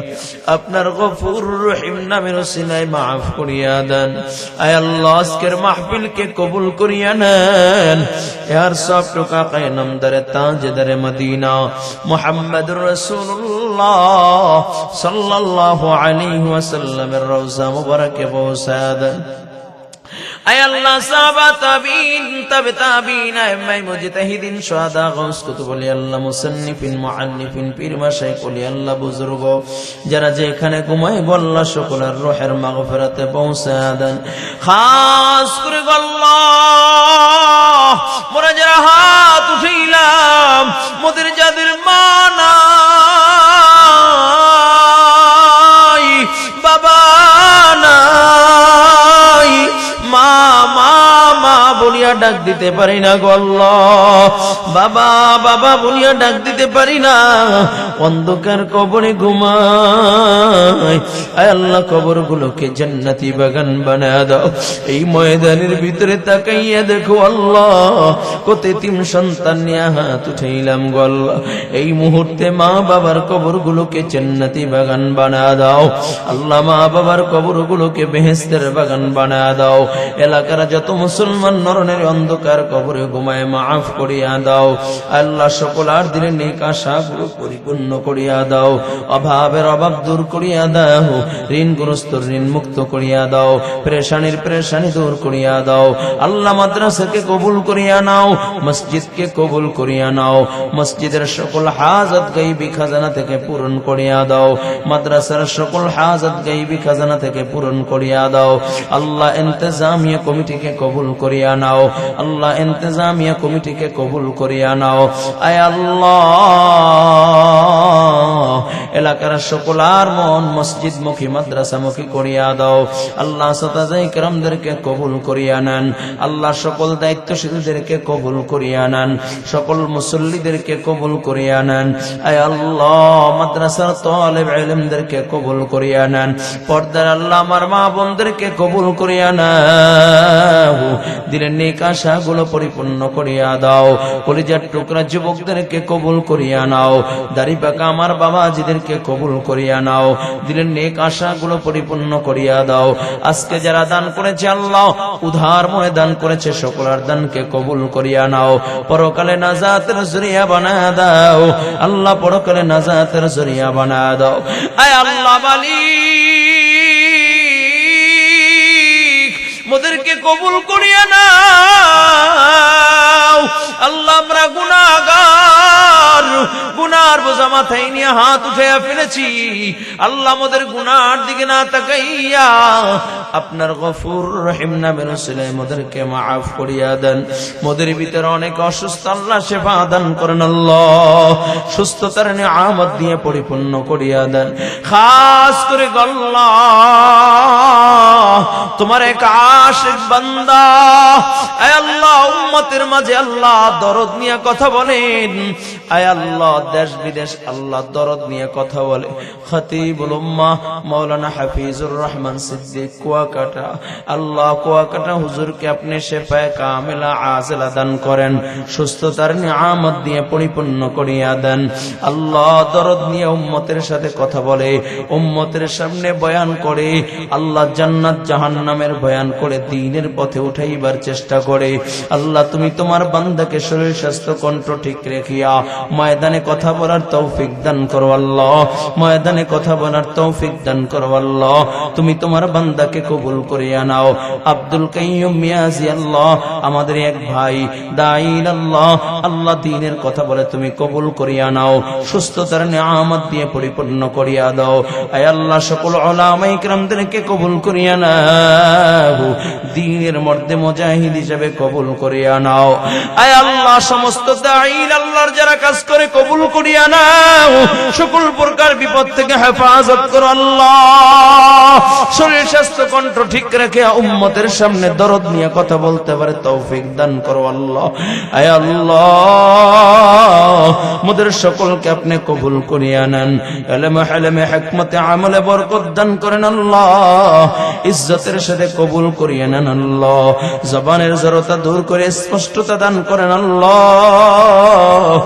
S1: আপনার গফুর রহিম নামের ওসিলায় মাফ করিয়া দেন। আয় আল্লাহ, আজকের মাহফিলকে কবুল করিয়া নেন। ইয়ার সব টুকা কায়ে নামদারে তাজদারে মদিনা মুহাম্মদুর রাসূলুল্লাহ সাল্লাল্লাহু আলাইহি ওয়াসাল্লামের রওজা মুবারকে পৌঁছায়া দেন। আয় আল্লাহ, সাহাবা তাবিঈন তাবে তাবিঈন আইম্মায়ে মুজতাহিদিন শুহাদা গাউস কুতুব ওলি আল্লাহ মুসান্নিফিন মুআল্লিফিন পীর মাশায়েখ ওলি আল্লাহ বুজুর্গ যারা যেখানে ঘুমায় আল্লাহ সকলের রূহের মাগফিরাতে পৌঁছায়া দেন। খাস করে আল্লাহ, মোরা যারা হাত উঠাইলাম মোদের যাদের মা নাই, বাবা নাই, মা মা মা বলিয়া ডাক দিতে পারি না গো আল্লাহ, বাবা বাবা বলিয়া ডাক দিতে পারি না, অন্ধকার কবরে ঘুমায়। আয় আল্লাহ, কবরগুলোকে জান্নাতি বাগান বানায় দাও। এই ময়দানের ভিতরে তাকাইয়া দেখো আল্লাহ, কত এতিম সন্তান নিয়ে হাত উঠাইলাম গো আল্লাহ, এই মুহূর্তে মা বাবার কবরগুলোকে জান্নাতি বাগান বানায় দাও। আল্লাহ, মা বাবার কবরগুলোকে বেহেশতের বাগান বানায় দাও। এলাকার যত মুসলমান নরনের অন্ধকার কবরে ঘুমায় মাফ করিয়া দাও। আল্লাহ, সকল আর দিনের নেক আশাগুলো পরিপূর্ণ করিয়া দাও। অভাবের অভাব দূর করিয়া দাও। ঋণগ্রস্ত ঋণ মুক্ত করিয়া দাও। পেরেশানির পেরেশানি দূর করিয়া দাও। আল্লাহ, মাদ্রাসাকে কবুল করিয়া নাও। মসজিদকে কবুল করিয়া নাও। মসজিদের সকল হাজত গায়বী খাজানা থেকে পূরণ করিয়া দাও। মাদ্রাসার সকল হাজত গায়বী খাজানা থেকে পূরণ করিয়া দাও। আল্লাহ, ইন্তেজামিয়া কমিটিকে কবুল করিয়া নাও। আল্লাহ, ইন্তেজামিয়া কমিটিকে কবুল করিয়া নাও। আয় আল্লাহ, এলাকার সকল আর মন মসজিদমুখী মাদ্রাসামুখী করিয়া দাও। আল্লাহ, সাতাজাই কেরামদেরকে কবুল করিয়া নেন। আল্লাহ, সকল দায়িত্বশীলদেরকে কবুল করিয়া নেন। সকল মুসল্লিদেরকে কবুল করিয়া নেন। আয় আল্লাহ, মাদ্রাসার তালেব ইলমদেরকে কবুল করিয়া নেন। পর্দার আল্লাহ আমার মা বোনদেরকে কবুল করিয়া নাও। দিলের নেক আশাগুলো পরিপূর্ণ করিয়া দাও। কলিজার টুকরা যুবকদেরকে কবুল করিয়া নাও। দাড়ি পাকা আমার বাবাজিদেরকে কবুল করিয়া নাও। দিলের নেক আশাগুলো পরিপূর্ণ করিয়া দাও। আজকে যারা দান করেছে আল্লাহ, উধার মনে দান করেছে, সকলের দানকে কবুল করিয়া নাও। পরকালে নাজাতের জরিয়া বানায়া দাও। আল্লাহ, পরকালে নাজাতের জরিয়া বানায়া দাও। আয় আল্লাহ, মালিক মোদেরকে কবুল করিয়া নাও। আল্লাহ, আমরা গুনাহগার, গুনার বোঝা মাথায় নিয়ে হাত উঠাইয়া ফেলেছি। আল্লাহ, মোদের গুনার দিকে না তাকাইয়া আপনার গফুর রহিম নামের ওসিলায় মোদেরকে মাফ করিয়া দেন। মোদের ভিতরে অনেক অসুস্থ, আল্লাহ শিফা দান করেন। আল্লাহ, সুস্থতার নিয়ামত দিয়ে পরিপূর্ণ করিয়া দেন। খাস করে আল্লাহ, তোমার এক আশিক বান্দা, আয় আল্লাহ, উম্মতের মাঝে আল্লাহ দরদ নিয়ে কথা বলেন। আয় আল্লাহ, দেশ বিদেশ আল্লাহ দরদ নিয়ে কথা বলে। খতিবুল উম্মাহ মাওলানা হাফিজুর রহমান সিদ্দিক কুয়াকাটা, আল্লাহ কুয়াকাটা হুজুরকে আপনি শিফায়ে কামিলা আজিলা দান করেন। সুস্থতার নিয়ামত দিয়ে পরিপূর্ণ করিয়া দেন। আল্লাহ, দরদ নিয়ে উম্মতের সাথে কথা বলে, উম্মতের সামনে বয়ান করে, আল্লাহ জান্নাত জাহান্নামের বয়ান করে দ্বীনের পথে উঠাইবার চেষ্টা করে। আল্লাহ, তুমি তোমার বান্দাকে শরীর স্বাস্থ্য কণ্ঠ ঠিক রেখিয়া ময়দানে কথা বলার তৌফিক দান করো আল্লাহ। ময়দানে কথা বলার তৌফিক দান করো আল্লাহ। তুমি তোমার বান্দাকে কবুল করিয়া নাও। আব্দুল কাইয়ুম মিয়াজি আল্লাহ, আমাদের এক ভাই দাঈল আল্লাহ, আল্লাহ দ্বীনের কথা বলে তুমি কবুল করিয়া নাও। সুস্থতার নিয়ামত দিয়ে পরিপূর্ণ করিয়া দাও। আয় আল্লাহ, সকল উলামায়ে কিরামদেরকে কবুল করিয়া নাও। দ্বীনের মধ্যে মুজাহিদ হিসেবে কবুল করিয়া নাও। আয় আল্লাহ, সমস্ত দাঈল আল্লাহর যারা কাজ করে কবুল করিয়া নাও। সকল প্রকার বিপদ থেকে হেফাজত করো আল্লাহ। শরীর স্বাস্থ্য কণ্ঠ ঠিক রেখে উম্মতের সামনে দরদ নিয়ে কথা বলতে পারে তৌফিক দান করো আল্লাহ। আয় আল্লাহ, মোদের সকলকে আপনি কবুল করিয়া নেন। ইলমে হিলমে হিকমতে আমলে বরকত দান করেন আল্লাহ। ইজ্জতের সাথে কবুল করিয়া নেন আল্লাহ। আল্লাহ। জবানের জড়তা দূর করে স্পষ্টতা দান করেন আল্লাহ।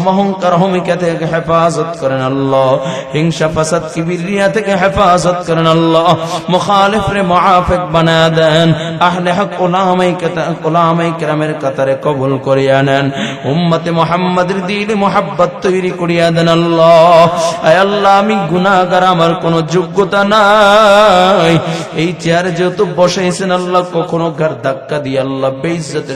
S1: অহংকার অহমিকা থেকে হেফাজত করেন আল্লাহ। হিংসা ফাসাদ কিবরিয়া থেকে হেফাজত করেন আল্লাহ। মুখালিফ রে মুআফিক বানা দেন। আহলে হক উলামায়ে কেরামের কাতারে কবুল করিয়া নেন। উম্মতে মুহাম্মাদের দিলে মুহাব্বত তৈরি করিয়া দেন আল্লাহ। আয় আল্লাহ, আমি গুনাহগার, আমার কোনো যোগ্যতা নাই। এই চেয়ারে যেহেতু বসাইছেন আল্লাহ, কখনো ঘাড় ধাক্কা দিয়ে আল্লাহ বেইজ্জতের